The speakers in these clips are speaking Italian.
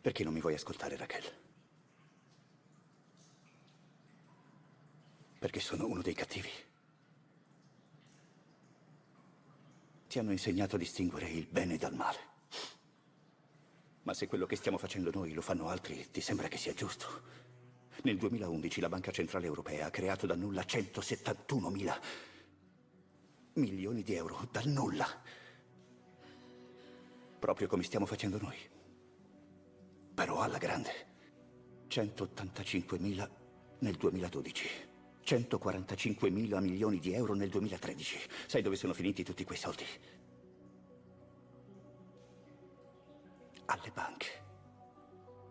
Perché non mi vuoi ascoltare, Raquel? Perché sono uno dei cattivi. Ti hanno insegnato a distinguere il bene dal male. Ma se quello che stiamo facendo noi lo fanno altri, ti sembra che sia giusto? Nel 2011 la Banca Centrale Europea ha creato dal nulla 171 mila milioni di euro, dal nulla. Proprio come stiamo facendo noi. Però alla grande. 185 mila nel 2012. 145 mila milioni di euro nel 2013. Sai dove sono finiti tutti quei soldi? Alle banche.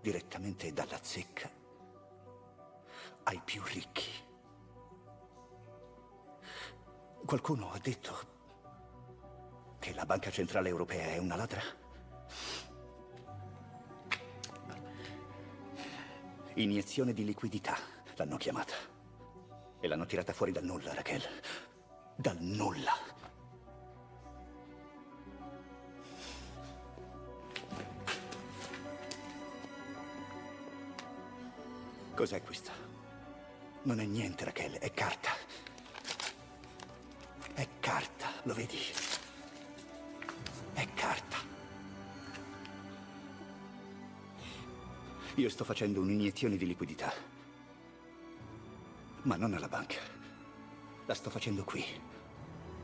Direttamente dalla zecca ai più ricchi. Qualcuno ha detto che la Banca Centrale Europea è una ladra? Iniezione di liquidità, l'hanno chiamata. E l'hanno tirata fuori dal nulla, Raquel. Dal nulla. Cos'è questa? Non è niente, Raquel, è carta. È carta, lo vedi? È carta. Io sto facendo un'iniezione di liquidità. Ma non alla banca. La sto facendo qui,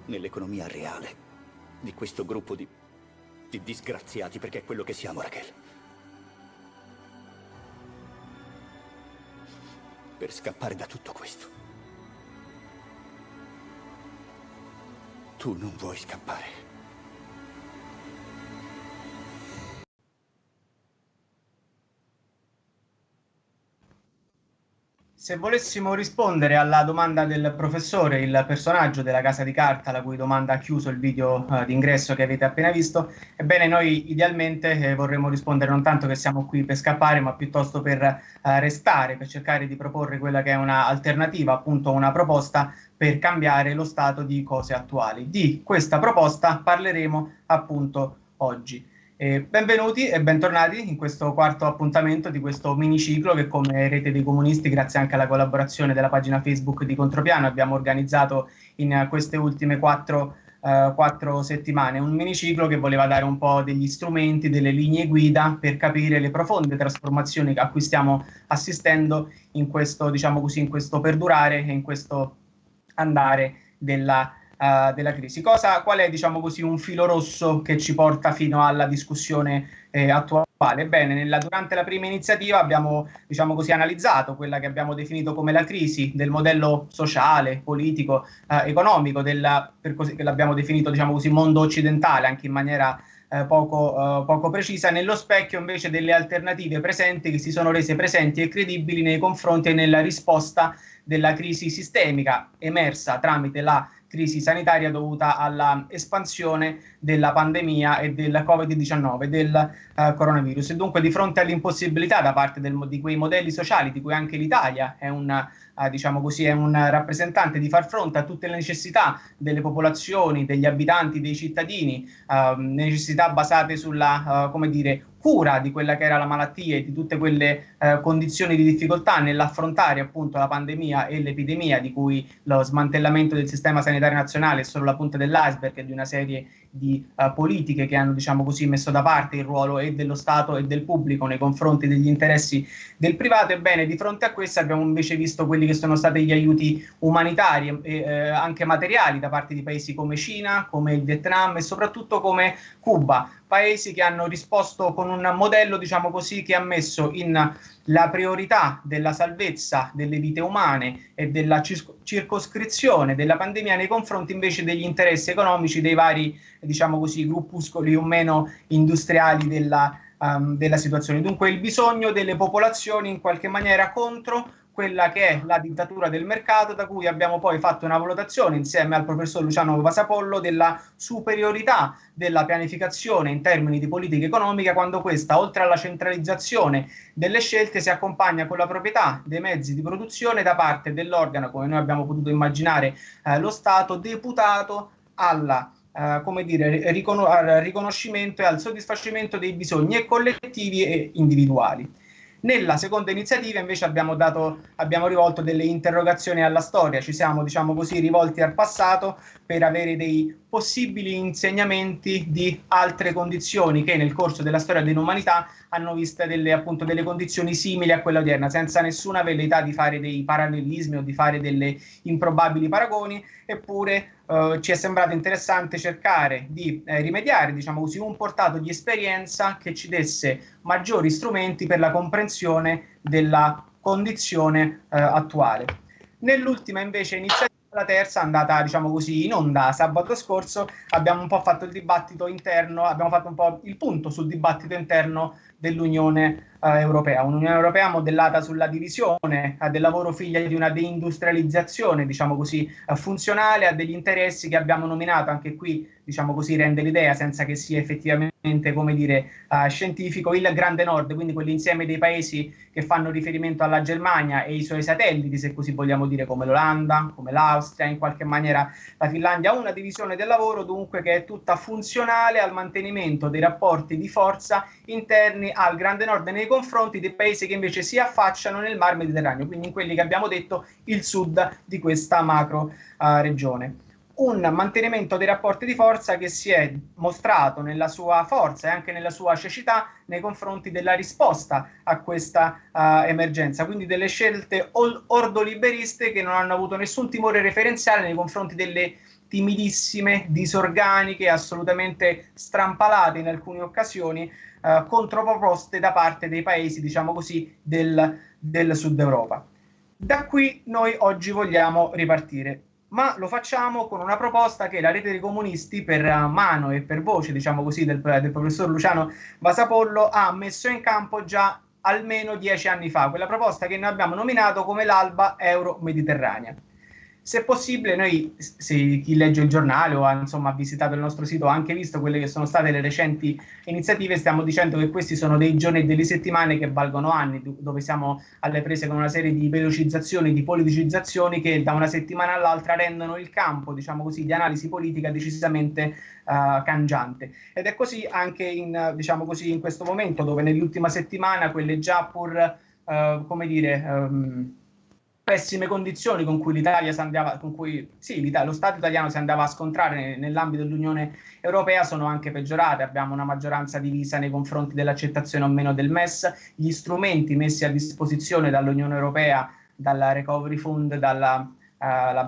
nell'economia reale di questo gruppo di disgraziati, perché è quello che siamo, Raquel. Per scappare da tutto questo. Tu non vuoi scappare. Se volessimo rispondere alla domanda del professore, il personaggio della Casa di Carta, la cui domanda ha chiuso il video d'ingresso che avete appena visto, ebbene noi idealmente vorremmo rispondere non tanto che siamo qui per scappare, ma piuttosto per restare, per cercare di proporre quella che è una alternativa, appunto una proposta per cambiare lo stato di cose attuali. Di questa proposta parleremo appunto oggi. Benvenuti e bentornati in questo quarto appuntamento di questo miniciclo che, come Rete dei Comunisti, grazie anche alla collaborazione della pagina Facebook di Contropiano, abbiamo organizzato in queste ultime quattro settimane. Un miniciclo che voleva dare un po' degli strumenti, delle linee guida per capire le profonde trasformazioni a cui stiamo assistendo in questo, diciamo così, in questo perdurare e in questo andare della crisi. Qual è, diciamo così, un filo rosso che ci porta fino alla discussione attuale? Bene, durante la prima iniziativa abbiamo, diciamo così, analizzato quella che abbiamo definito come la crisi del modello sociale, politico, economico, che l'abbiamo definito, diciamo così, mondo occidentale, anche in maniera poco precisa, nello specchio invece delle alternative presenti che si sono rese presenti e credibili nei confronti e nella risposta della crisi sistemica emersa tramite la crisi sanitaria dovuta alla espansione della pandemia e del Covid-19, del coronavirus. E dunque di fronte all'impossibilità da parte di quei modelli sociali, di cui anche l'Italia è diciamo così, è un rappresentante, di far fronte a tutte le necessità delle popolazioni, degli abitanti, dei cittadini, necessità basate sulla, come dire, cura di quella che era la malattia e di tutte quelle condizioni di difficoltà nell'affrontare appunto la pandemia e l'epidemia, di cui lo smantellamento del sistema sanitario nazionale è solo la punta dell'iceberg e di una serie di politiche che hanno, diciamo così, messo da parte il ruolo e dello Stato e del pubblico nei confronti degli interessi del privato. Ebbene, di fronte a questo abbiamo invece visto quelli che sono stati gli aiuti umanitari e anche materiali da parte di paesi come Cina, come il Vietnam e soprattutto come Cuba, paesi che hanno risposto con un modello, diciamo così, che ha messo in la priorità della salvezza delle vite umane e della circoscrizione della pandemia nei confronti invece degli interessi economici dei vari, diciamo così, gruppuscoli o meno industriali della situazione. Dunque il bisogno delle popolazioni in qualche maniera contro quella che è la dittatura del mercato, da cui abbiamo poi fatto una valutazione insieme al professor Luciano Vasapollo della superiorità della pianificazione in termini di politica economica, quando questa, oltre alla centralizzazione delle scelte, si accompagna con la proprietà dei mezzi di produzione da parte dell'organo, come noi abbiamo potuto immaginare, lo Stato, deputato alla come dire, al riconoscimento e al soddisfacimento dei bisogni e collettivi e individuali. Nella seconda iniziativa invece abbiamo rivolto delle interrogazioni alla storia, ci siamo, diciamo così, rivolti al passato per avere dei possibili insegnamenti di altre condizioni che nel corso della storia dell'umanità hanno visto appunto delle condizioni simili a quella odierna, senza nessuna velleità di fare dei parallelismi o di fare delle improbabili paragoni, eppure ci è sembrato interessante cercare di rimediare, diciamo così, un portato di esperienza che ci desse maggiori strumenti per la comprensione della condizione attuale. Nell'ultima invece iniziativa, la terza, andata diciamo così in onda sabato scorso, abbiamo un po' fatto il dibattito interno, abbiamo fatto un po' il punto sul dibattito interno dell'Unione Europea, un'Unione Europea modellata sulla divisione del lavoro, figlia di una deindustrializzazione, diciamo così, funzionale a degli interessi che abbiamo nominato, anche qui, diciamo così, rende l'idea, senza che sia effettivamente, come dire, scientifico, il Grande Nord, quindi quell'insieme dei paesi che fanno riferimento alla Germania e i suoi satelliti, se così vogliamo dire, come l'Olanda, come l'Austria, in qualche maniera la Finlandia, una divisione del lavoro dunque che è tutta funzionale al mantenimento dei rapporti di forza interni al Grande Nord nei confronti dei paesi che invece si affacciano nel Mar Mediterraneo, quindi in quelli che abbiamo detto il sud di questa macro regione. Un mantenimento dei rapporti di forza che si è mostrato nella sua forza e anche nella sua cecità nei confronti della risposta a questa emergenza, quindi delle scelte ordoliberiste che non hanno avuto nessun timore referenziale nei confronti delle timidissime, disorganiche, assolutamente strampalate in alcune occasioni, controproposte da parte dei paesi, diciamo così, del Sud Europa. Da qui noi oggi vogliamo ripartire, ma lo facciamo con una proposta che la Rete dei Comunisti, per mano e per voce, diciamo così, del professor Luciano Vasapollo, ha messo in campo già almeno 10 anni fa, quella proposta che noi abbiamo nominato come l'Alba Euro-Mediterranea. Se possibile, noi, se chi legge il giornale o ha visitato il nostro sito ha anche visto quelle che sono state le recenti iniziative, stiamo dicendo che questi sono dei giorni e delle settimane che valgono anni, dove siamo alle prese con una serie di velocizzazioni, di politicizzazioni che da una settimana all'altra rendono il campo, diciamo così, di analisi politica decisamente cangiante. Ed è così anche in, diciamo così, in questo momento, dove nell'ultima settimana quelle già pur, come dire, pessime condizioni con cui l'Italia si andava, con cui sì, lo Stato italiano si andava a scontrare nell'ambito dell'Unione Europea sono anche peggiorate. Abbiamo una maggioranza divisa nei confronti dell'accettazione o meno del MES, gli strumenti messi a disposizione dall'Unione Europea, dalla Recovery Fund, dalla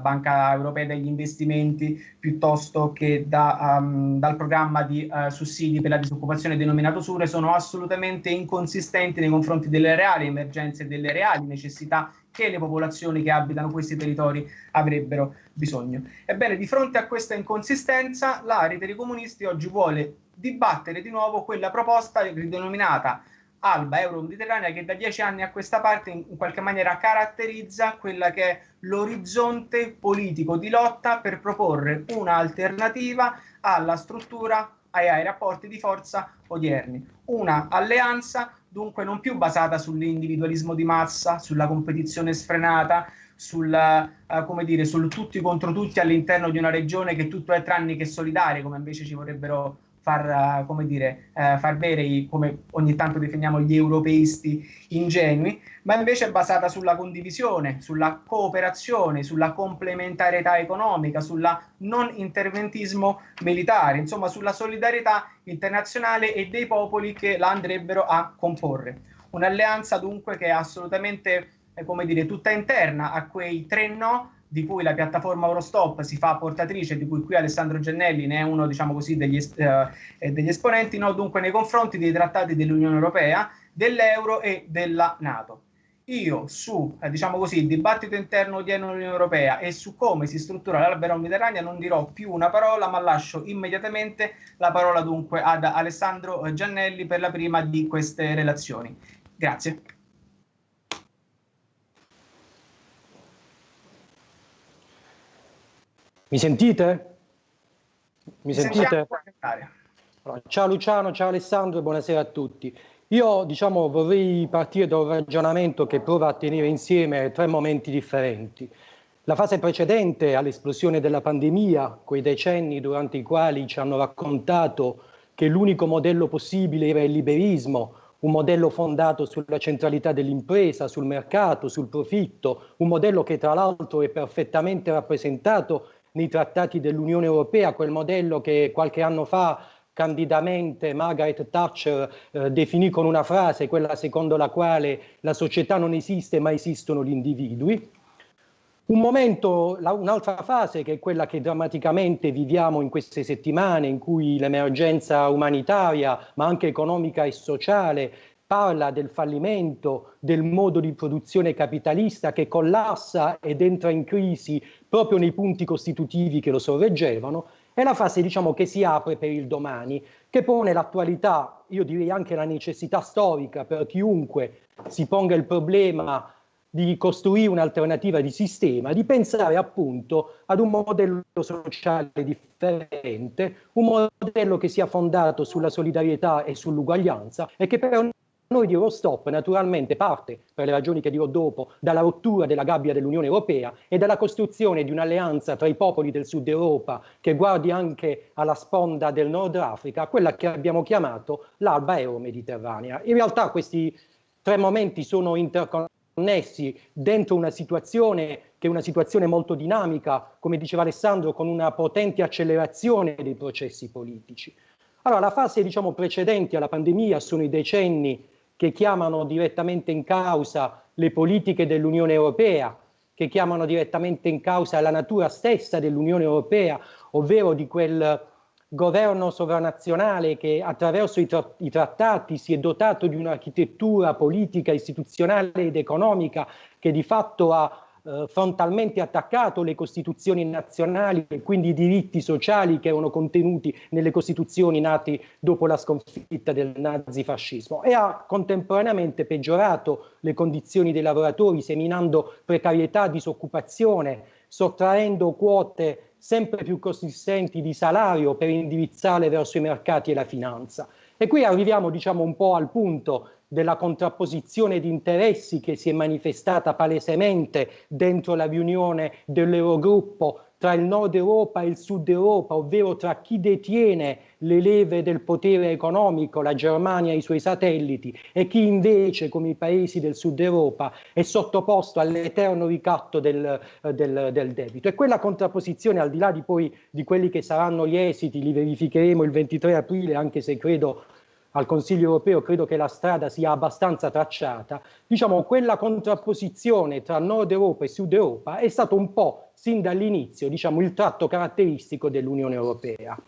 Banca Europea degli Investimenti, piuttosto che dal programma di sussidi per la disoccupazione denominato SURE, sono assolutamente inconsistenti nei confronti delle reali emergenze e delle reali necessità che le popolazioni che abitano questi territori avrebbero bisogno. Ebbene, di fronte a questa inconsistenza, la Rete dei Comunisti oggi vuole dibattere di nuovo quella proposta ridenominata Alba Euro-Mediterranea, che da 10 anni a questa parte in qualche maniera caratterizza quella che è l'orizzonte politico di lotta per proporre un'alternativa alla struttura ai rapporti di forza odierni. Una alleanza dunque non più basata sull'individualismo di massa, sulla competizione sfrenata, come dire, sul tutti contro tutti all'interno di una regione che tutto è tranne che solidaria, come invece ci vorrebbero far bere, come ogni tanto definiamo gli europeisti ingenui, ma invece è basata sulla condivisione, sulla cooperazione, sulla complementarietà economica, sulla non interventismo militare, insomma sulla solidarietà internazionale e dei popoli che la andrebbero a comporre. Un'alleanza dunque che è assolutamente, come dire, tutta interna a quei tre no di cui la piattaforma Eurostop si fa portatrice, di cui qui Alessandro Gennelli ne è uno, diciamo così, degli esponenti, no? Dunque nei confronti dei trattati dell'Unione Europea, dell'euro e della NATO. Io su, diciamo così, il dibattito interno dell'Unione Europea e su come si struttura l'Alba Mediterranea non dirò più una parola, ma lascio immediatamente la parola dunque ad Alessandro Giannelli per la prima di queste relazioni. Grazie. Mi sentite? Mi sentite? Allora, ciao Luciano, ciao Alessandro e buonasera a tutti. Io vorrei partire da un ragionamento che prova a tenere insieme tre momenti differenti. La fase precedente all'esplosione della pandemia, quei decenni durante i quali ci hanno raccontato che l'unico modello possibile era il liberismo, un modello fondato sulla centralità dell'impresa, sul mercato, sul profitto, un modello che tra l'altro è perfettamente rappresentato nei trattati dell'Unione Europea, quel modello che qualche anno fa candidamente Margaret Thatcher definì con una frase, quella secondo la quale la società non esiste ma esistono gli individui. Un momento, un'altra fase che è quella che drammaticamente viviamo in queste settimane, in cui l'emergenza umanitaria, ma anche economica e sociale, parla del fallimento del modo di produzione capitalista che collassa ed entra in crisi proprio nei punti costitutivi che lo sorreggevano. È la fase, diciamo, che si apre per il domani, che pone l'attualità, io direi anche la necessità storica per chiunque si ponga il problema di costruire un'alternativa di sistema, di pensare appunto ad un modello sociale differente, un modello che sia fondato sulla solidarietà e sull'uguaglianza e che per noi di Eurostop naturalmente parte, per le ragioni che dirò dopo, dalla rottura della gabbia dell'Unione Europea e dalla costruzione di un'alleanza tra i popoli del Sud Europa che guardi anche alla sponda del Nord Africa, quella che abbiamo chiamato l'alba euro-mediterranea. In realtà questi tre momenti sono interconnessi dentro una situazione che è una situazione molto dinamica, come diceva Alessandro, con una potente accelerazione dei processi politici. Allora, la fase, diciamo, precedente alla pandemia sono i decenni che chiamano direttamente in causa le politiche dell'Unione Europea, che chiamano direttamente in causa la natura stessa dell'Unione Europea, ovvero di quel governo sovranazionale che attraverso i trattati si è dotato di un'architettura politica, istituzionale ed economica che di fatto ha frontalmente attaccato le costituzioni nazionali e quindi i diritti sociali che erano contenuti nelle costituzioni nate dopo la sconfitta del nazifascismo e ha contemporaneamente peggiorato le condizioni dei lavoratori, seminando precarietà, disoccupazione, sottraendo quote sempre più consistenti di salario per indirizzarle verso i mercati e la finanza. E qui arriviamo, diciamo, un po' al punto della contrapposizione di interessi che si è manifestata palesemente dentro la riunione dell'Eurogruppo tra il Nord Europa e il Sud Europa, ovvero tra chi detiene le leve del potere economico, la Germania e i suoi satelliti, e chi invece, come i paesi del Sud Europa, è sottoposto all'eterno ricatto del debito. E quella contrapposizione, al di là di poi di quelli che saranno gli esiti, li verificheremo il 23 aprile, anche se credo al Consiglio europeo, credo che la strada sia abbastanza tracciata, diciamo, quella contrapposizione tra Nord Europa e Sud Europa è stato un po' sin dall'inizio, diciamo, il tratto caratteristico dell'Unione Europea.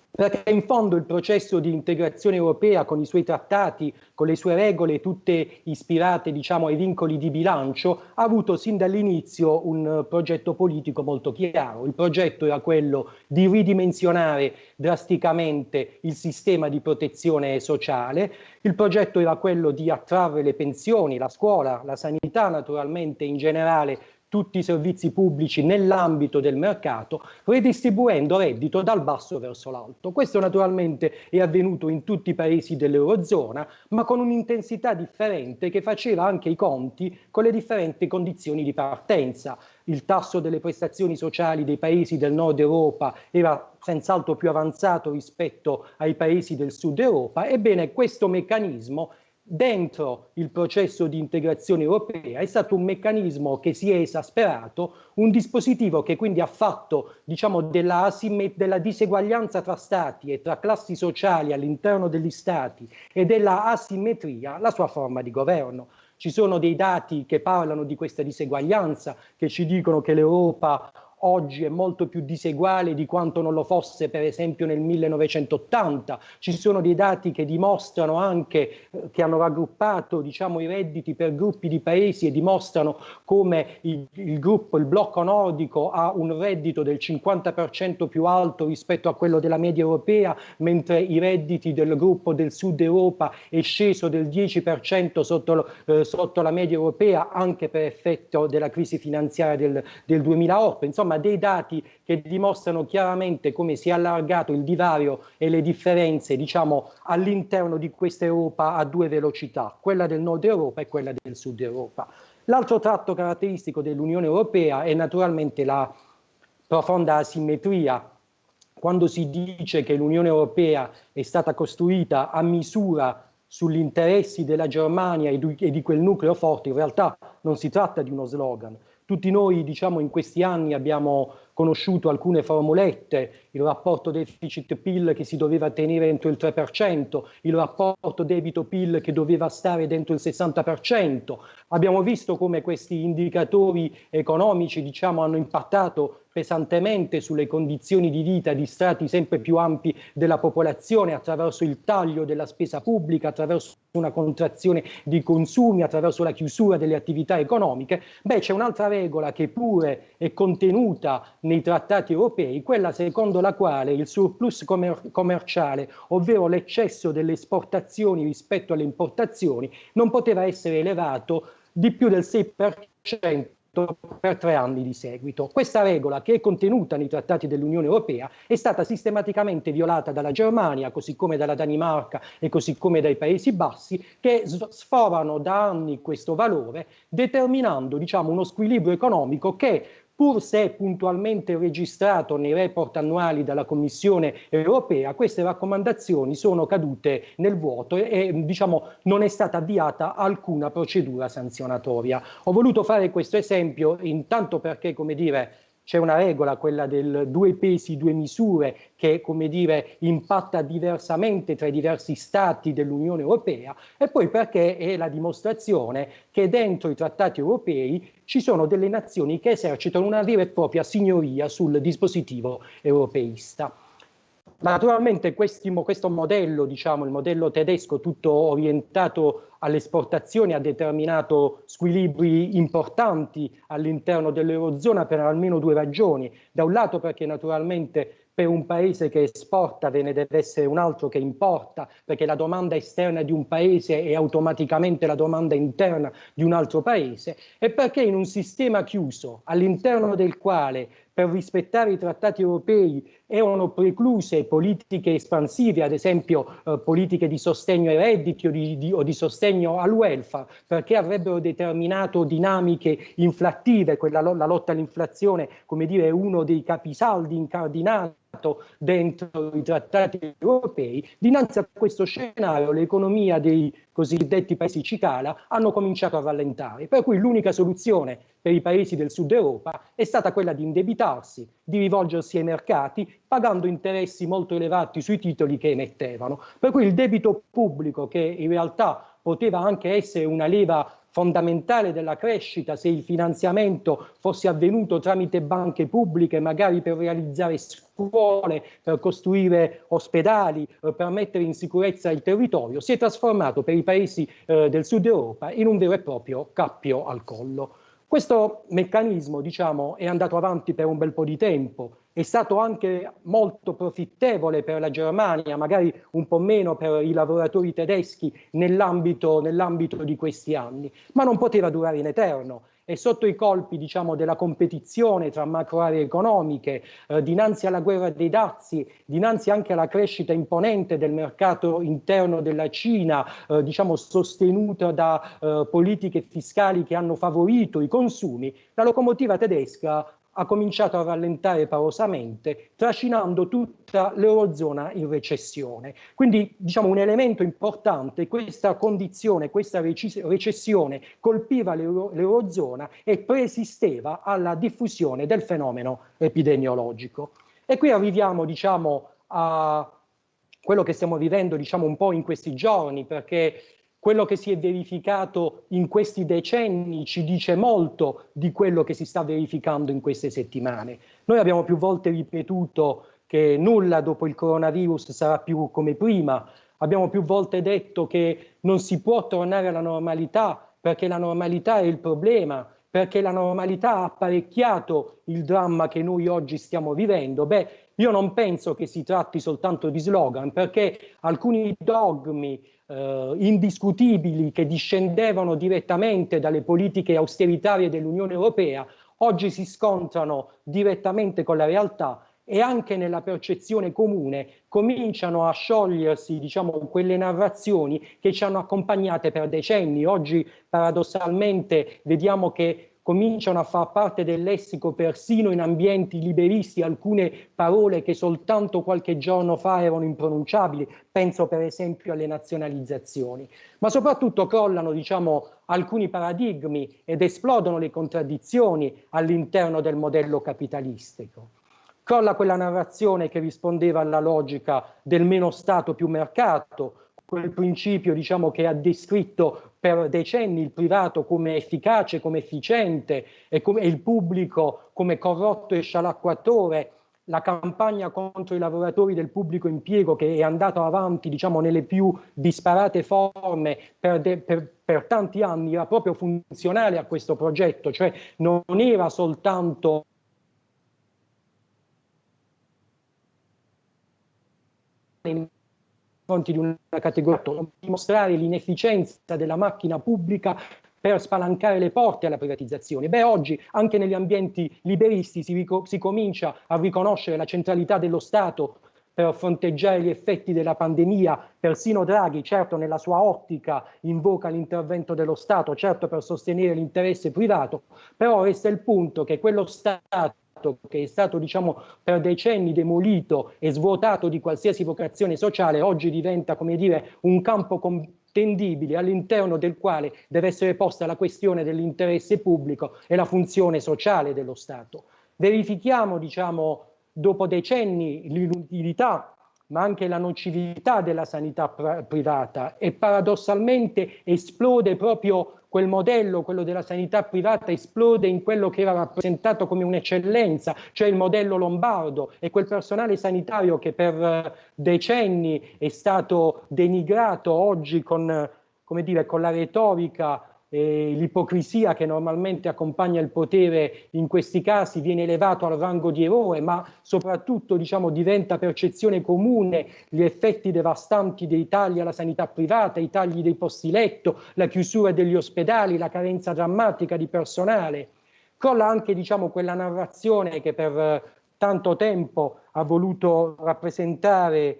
Perché in fondo il processo di integrazione europea con i suoi trattati, con le sue regole tutte ispirate, diciamo, ai vincoli di bilancio, ha avuto sin dall'inizio un progetto politico molto chiaro. Il progetto era quello di ridimensionare drasticamente il sistema di protezione sociale, il progetto era quello di attrarre le pensioni, la scuola, la sanità naturalmente in generale, tutti i servizi pubblici nell'ambito del mercato, redistribuendo reddito dal basso verso l'alto. Questo naturalmente è avvenuto in tutti i paesi dell'Eurozona, ma con un'intensità differente che faceva anche i conti con le differenti condizioni di partenza. Il tasso delle prestazioni sociali dei paesi del Nord Europa era senz'altro più avanzato rispetto ai paesi del Sud Europa. Ebbene, questo meccanismo dentro il processo di integrazione europea è stato un meccanismo che si è esasperato, un dispositivo che quindi ha fatto, diciamo, della diseguaglianza tra stati e tra classi sociali all'interno degli stati e della asimmetria la sua forma di governo. Ci sono dei dati che parlano di questa diseguaglianza, che ci dicono che l'Europa oggi è molto più diseguale di quanto non lo fosse per esempio nel 1980. Ci sono dei dati che dimostrano anche che hanno raggruppato, diciamo, i redditi per gruppi di paesi e dimostrano come il blocco nordico ha un reddito del 50% più alto rispetto a quello della media europea, mentre i redditi del gruppo del Sud Europa è sceso del 10% sotto la media europea, anche per effetto della crisi finanziaria del 2008. Insomma, dei dati che dimostrano chiaramente come si è allargato il divario e le differenze, diciamo, all'interno di questa Europa a due velocità, quella del Nord Europa e quella del Sud Europa. L'altro tratto caratteristico dell'Unione Europea è naturalmente la profonda asimmetria. Quando si dice che l'Unione Europea è stata costruita a misura sugli interessi della Germania e di quel nucleo forte, in realtà non si tratta di uno slogan. Tutti noi, diciamo, in questi anni abbiamo conosciuto alcune formulette, il rapporto deficit-PIL che si doveva tenere entro il 3%, il rapporto debito-PIL che doveva stare dentro il 60%. Abbiamo visto come questi indicatori economici, diciamo, hanno impattato pesantemente sulle condizioni di vita di strati sempre più ampi della popolazione attraverso il taglio della spesa pubblica, attraverso una contrazione di consumi, attraverso la chiusura delle attività economiche. Beh, c'è un'altra regola che pure è contenuta nei trattati europei, quella secondo la quale il surplus commerciale, ovvero l'eccesso delle esportazioni rispetto alle importazioni, non poteva essere elevato di più del 6% per 3 anni di seguito. Questa regola, che è contenuta nei trattati dell'Unione Europea, è stata sistematicamente violata dalla Germania, così come dalla Danimarca e così come dai Paesi Bassi, che sforano da anni questo valore, determinando, diciamo, uno squilibrio economico che, pur se puntualmente registrato nei report annuali dalla Commissione europea, queste raccomandazioni sono cadute nel vuoto e diciamo, non è stata avviata alcuna procedura sanzionatoria. Ho voluto fare questo esempio intanto perché, come dire, c'è una regola, quella del 2 pesi, 2 misure, che, come dire, impatta diversamente tra i diversi stati dell'Unione Europea, e poi perché è la dimostrazione che dentro i trattati europei ci sono delle nazioni che esercitano una vera e propria signoria sul dispositivo europeista. Naturalmente questo modello, diciamo il modello tedesco tutto orientato all'esportazione, ha determinato squilibri importanti all'interno dell'Eurozona per almeno 2 ragioni. Da un lato perché naturalmente per un paese che esporta ve ne deve essere un altro che importa, perché la domanda esterna di un paese è automaticamente la domanda interna di un altro paese, e perché in un sistema chiuso all'interno del quale per rispettare i trattati europei erano precluse politiche espansive, ad esempio politiche di sostegno ai redditi o di sostegno al welfare, perché avrebbero determinato dinamiche inflattive. La lotta all'inflazione, come dire, è uno dei capisaldi incardinati dentro i trattati europei. Dinanzi a questo scenario l'economia dei cosiddetti paesi cicala hanno cominciato a rallentare, per cui l'unica soluzione per i paesi del sud Europa è stata quella di indebitarsi, di rivolgersi ai mercati, pagando interessi molto elevati sui titoli che emettevano. Per cui il debito pubblico, che in realtà poteva anche essere una leva fondamentale della crescita se il finanziamento fosse avvenuto tramite banche pubbliche, magari per realizzare scuole, per costruire ospedali, per mettere in sicurezza il territorio, si è trasformato per i paesi del sud Europa in un vero e proprio cappio al collo. Questo meccanismo, diciamo, è andato avanti per un bel po' di tempo, è stato anche molto profittevole per la Germania, magari un po' meno per i lavoratori tedeschi nell'ambito di questi anni, ma non poteva durare in eterno. E sotto i colpi, diciamo, della competizione tra macro aree economiche, dinanzi alla guerra dei dazi, dinanzi anche alla crescita imponente del mercato interno della Cina, diciamo sostenuta da politiche fiscali che hanno favorito i consumi, la locomotiva tedesca ha cominciato a rallentare paurosamente, trascinando tutta l'Eurozona in recessione. Quindi, diciamo, un elemento importante, questa condizione, questa recessione colpiva l'Eurozona e preesisteva alla diffusione del fenomeno epidemiologico. E qui arriviamo, diciamo, a quello che stiamo vivendo, diciamo, un po' in questi giorni, perché quello che si è verificato in questi decenni ci dice molto di quello che si sta verificando in queste settimane. Noi abbiamo più volte ripetuto che nulla dopo il coronavirus sarà più come prima, abbiamo più volte detto che non si può tornare alla normalità perché la normalità è il problema, perché la normalità ha apparecchiato il dramma che noi oggi stiamo vivendo. Beh, io non penso che si tratti soltanto di slogan, perché alcuni dogmi indiscutibili che discendevano direttamente dalle politiche austeritarie dell'Unione Europea oggi si scontrano direttamente con la realtà e anche nella percezione comune cominciano a sciogliersi, diciamo, quelle narrazioni che ci hanno accompagnate per decenni. Oggi paradossalmente vediamo che cominciano a far parte del lessico persino in ambienti liberisti alcune parole che soltanto qualche giorno fa erano impronunciabili, penso per esempio alle nazionalizzazioni, ma soprattutto crollano, diciamo, alcuni paradigmi ed esplodono le contraddizioni all'interno del modello capitalistico. Crolla quella narrazione che rispondeva alla logica del meno Stato più mercato, quel principio, diciamo, che ha descritto per decenni il privato come efficace, come efficiente e il pubblico come corrotto e scialacquatore. La campagna contro i lavoratori del pubblico impiego, che è andata avanti, diciamo, nelle più disparate forme per tanti anni, era proprio funzionale a questo progetto, cioè non era soltanto di una categoria, dimostrare l'inefficienza della macchina pubblica per spalancare le porte alla privatizzazione. Beh, oggi anche negli ambienti liberisti si comincia a riconoscere la centralità dello Stato per fronteggiare gli effetti della pandemia. Persino Draghi, certo nella sua ottica, invoca l'intervento dello Stato, certo per sostenere l'interesse privato, però resta il punto che quello Stato che è stato, diciamo, per decenni demolito e svuotato di qualsiasi vocazione sociale, oggi diventa, come dire, un campo contendibile all'interno del quale deve essere posta la questione dell'interesse pubblico e la funzione sociale dello Stato. Verifichiamo, diciamo, dopo decenni l'inutilità ma anche la nocività della sanità privata, e paradossalmente esplode proprio quel modello, quello della sanità privata, esplode in quello che era rappresentato come un'eccellenza, cioè il modello lombardo, e quel personale sanitario che per decenni è stato denigrato oggi con, come dire, con la retorica e l'ipocrisia che normalmente accompagna il potere in questi casi, viene elevato al rango di eroe, ma soprattutto, diciamo, diventa percezione comune gli effetti devastanti dei tagli alla sanità privata, i tagli dei posti letto, la chiusura degli ospedali, la carenza drammatica di personale. Crolla anche, diciamo, quella narrazione che per tanto tempo ha voluto rappresentare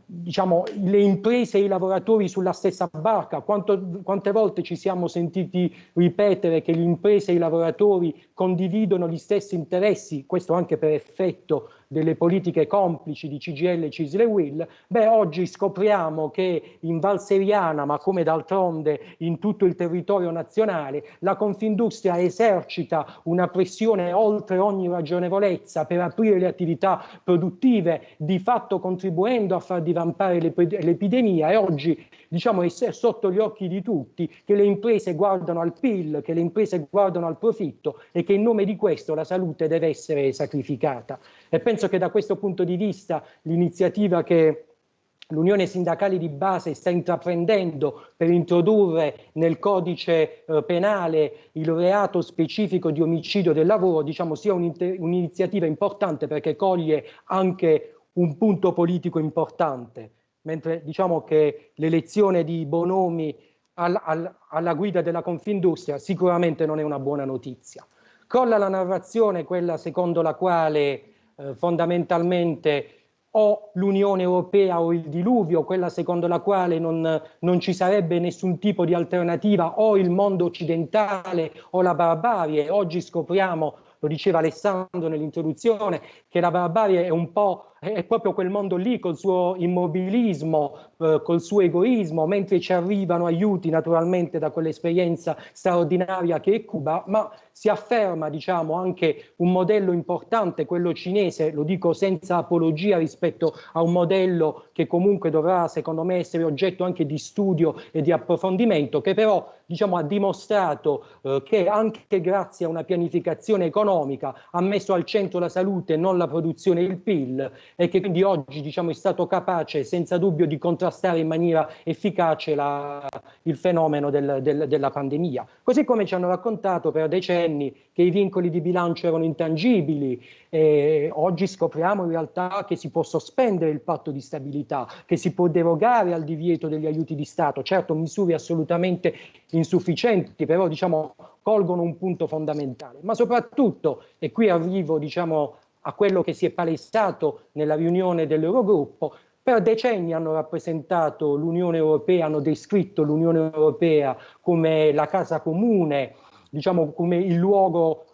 diciamo, le imprese e i lavoratori sulla stessa barca. Quante volte ci siamo sentiti ripetere che le imprese e i lavoratori condividono gli stessi interessi, questo anche per effetto delle politiche complici di CGIL, CISL e UIL. Beh, oggi scopriamo che in Val Seriana, ma come d'altronde in tutto il territorio nazionale, la Confindustria esercita una pressione oltre ogni ragionevolezza per aprire le attività produttive, di fatto contribuendo a far divampare l'epidemia, e oggi, diciamo, è sotto gli occhi di tutti che le imprese guardano al PIL, che le imprese guardano al profitto, e che in nome di questo la salute deve essere sacrificata. E penso che da questo punto di vista l'iniziativa che l'Unione Sindacale di Base sta intraprendendo per introdurre nel codice penale il reato specifico di omicidio del lavoro, diciamo, sia un'iniziativa importante, perché coglie anche un punto politico importante, mentre diciamo che l'elezione di Bonomi alla guida della Confindustria sicuramente non è una buona notizia. Crolla la narrazione, quella secondo la quale fondamentalmente o l'Unione Europea o il diluvio, quella secondo la quale non ci sarebbe nessun tipo di alternativa, o il mondo occidentale o la barbarie. Oggi scopriamo, lo diceva Alessandro nell'introduzione, che la barbarie è proprio quel mondo lì, col suo immobilismo, col suo egoismo, mentre ci arrivano aiuti naturalmente da quell'esperienza straordinaria che è Cuba, ma si afferma, diciamo, anche un modello importante, quello cinese, lo dico senza apologia rispetto a un modello che comunque dovrà, secondo me, essere oggetto anche di studio e di approfondimento, che però, diciamo, ha dimostrato che anche grazie a una pianificazione economica ha messo al centro la salute e non la produzione e il PIL, e che quindi oggi, diciamo, è stato capace senza dubbio di contrastare in maniera efficace il fenomeno della pandemia. Così come ci hanno raccontato per decenni che i vincoli di bilancio erano intangibili, e oggi scopriamo in realtà che si può sospendere il patto di stabilità, che si può derogare al divieto degli aiuti di Stato, certo misure assolutamente insufficienti, però, diciamo, colgono un punto fondamentale. Ma soprattutto, e qui arrivo, diciamo, a quello che si è palesato nella riunione dell'Eurogruppo. Per decenni hanno rappresentato l'Unione Europea, hanno descritto l'Unione Europea come la casa comune, diciamo come un luogo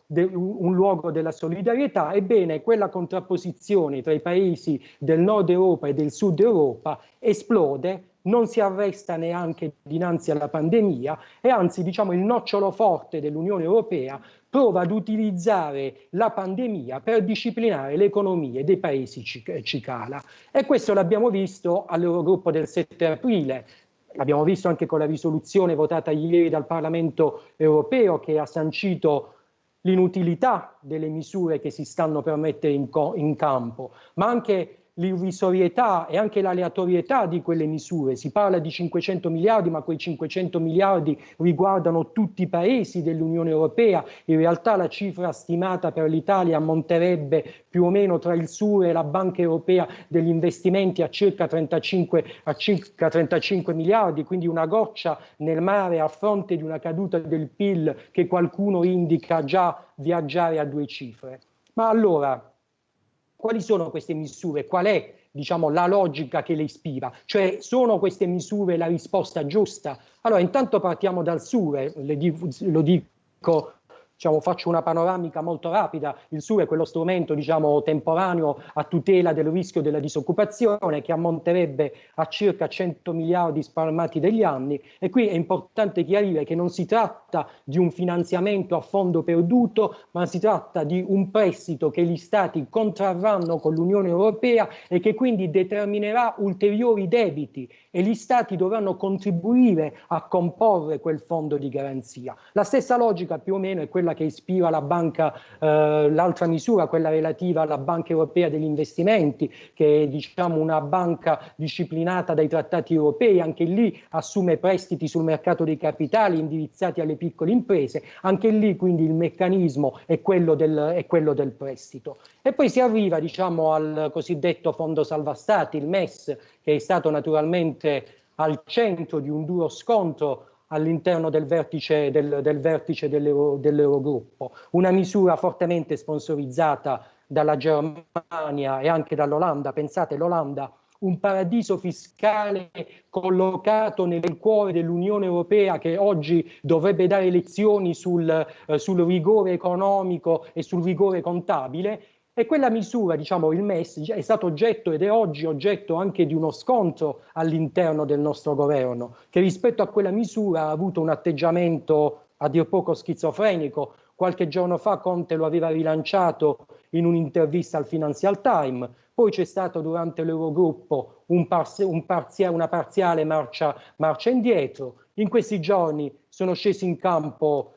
della solidarietà. Ebbene, quella contrapposizione tra i paesi del nord Europa e del sud Europa esplode, non si arresta neanche dinanzi alla pandemia e anzi, diciamo, il nocciolo forte dell'Unione Europea prova ad utilizzare la pandemia per disciplinare le economie dei paesi cicala. E questo l'abbiamo visto all'Eurogruppo del 7 aprile. L'abbiamo visto anche con la risoluzione votata ieri dal Parlamento europeo, che ha sancito l'inutilità delle misure che si stanno per mettere in campo, ma anche l'irrisorietà e anche l'aleatorietà di quelle misure. Si parla di 500 miliardi, ma quei 500 miliardi riguardano tutti i paesi dell'Unione Europea. In realtà la cifra stimata per l'Italia ammonterebbe più o meno tra il SURE e la Banca Europea degli Investimenti a circa 35 miliardi, quindi una goccia nel mare a fronte di una caduta del PIL che qualcuno indica già viaggiare a 2 cifre. Ma allora, quali sono queste misure? Qual è, diciamo, la logica che le ispira? Cioè, sono queste misure la risposta giusta? Allora, intanto partiamo dal SURE, lo dico, diciamo, faccio una panoramica molto rapida. Il SURE è quello strumento, diciamo, temporaneo a tutela del rischio della disoccupazione che ammonterebbe a circa 100 miliardi spalmati degli anni, e qui è importante chiarire che non si tratta di un finanziamento a fondo perduto, ma si tratta di un prestito che gli Stati contrarranno con l'Unione Europea e che quindi determinerà ulteriori debiti e gli Stati dovranno contribuire a comporre quel fondo di garanzia. La stessa logica più o meno è quella che ispira la banca, l'altra misura, quella relativa alla Banca Europea degli Investimenti, che è, diciamo, una banca disciplinata dai trattati europei. Anche lì assume prestiti sul mercato dei capitali indirizzati alle piccole imprese. Anche lì quindi il meccanismo è quello del prestito. E poi si arriva, diciamo, al cosiddetto fondo salva stati, il MES, che è stato naturalmente al centro di un duro scontro all'interno del vertice dell'Eurogruppo. Una misura fortemente sponsorizzata dalla Germania e anche dall'Olanda. Pensate, l'Olanda, un paradiso fiscale collocato nel cuore dell'Unione Europea, che oggi dovrebbe dare lezioni sul rigore economico e sul rigore contabile. E quella misura, diciamo, il MES, è stato oggetto ed è oggi oggetto anche di uno scontro all'interno del nostro governo, che rispetto a quella misura ha avuto un atteggiamento a dir poco schizofrenico. Qualche giorno fa Conte lo aveva rilanciato in un'intervista al Financial Times, poi c'è stato durante l'Eurogruppo una parziale marcia indietro. In questi giorni è scesa in campo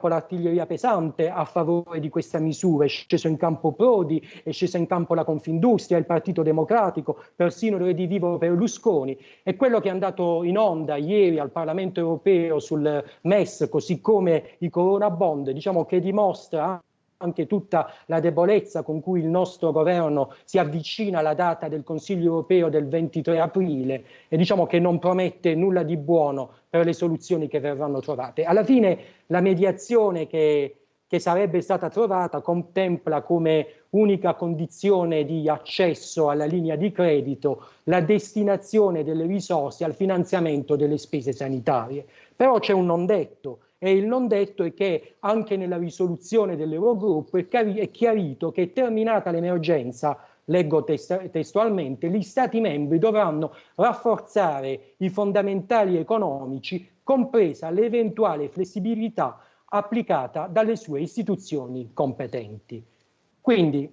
l'artiglieria pesante a favore di questa misura, è sceso in campo Prodi, è scesa in campo la Confindustria, il Partito Democratico, persino il redivivo Berlusconi. E quello che è andato in onda ieri al Parlamento europeo sul MES, così come i Corona Bond, diciamo che dimostra anche tutta la debolezza con cui il nostro governo si avvicina alla data del Consiglio europeo del 23 aprile e diciamo che non promette nulla di buono per le soluzioni che verranno trovate. Alla fine la mediazione che sarebbe stata trovata contempla come unica condizione di accesso alla linea di credito la destinazione delle risorse al finanziamento delle spese sanitarie. Però c'è un non detto. E il non detto è che anche nella risoluzione dell'Eurogruppo è chiarito che, terminata l'emergenza, leggo testualmente, gli Stati membri dovranno rafforzare i fondamentali economici, compresa l'eventuale flessibilità applicata dalle sue istituzioni competenti. Quindi,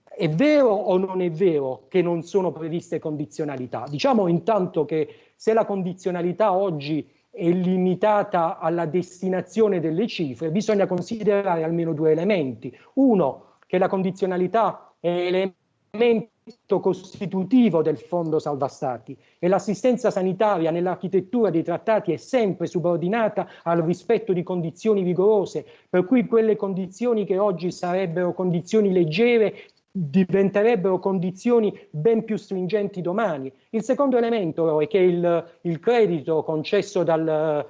è vero o non è vero che non sono previste condizionalità? Diciamo intanto che se la condizionalità oggi è limitata alla destinazione delle cifre, bisogna considerare almeno 2 elementi. Uno, che la condizionalità è elemento costitutivo del fondo salva stati e l'assistenza sanitaria nell'architettura dei trattati è sempre subordinata al rispetto di condizioni rigorose, per cui quelle condizioni che oggi sarebbero condizioni leggere diventerebbero condizioni ben più stringenti domani. Il secondo elemento è che il credito concesso dal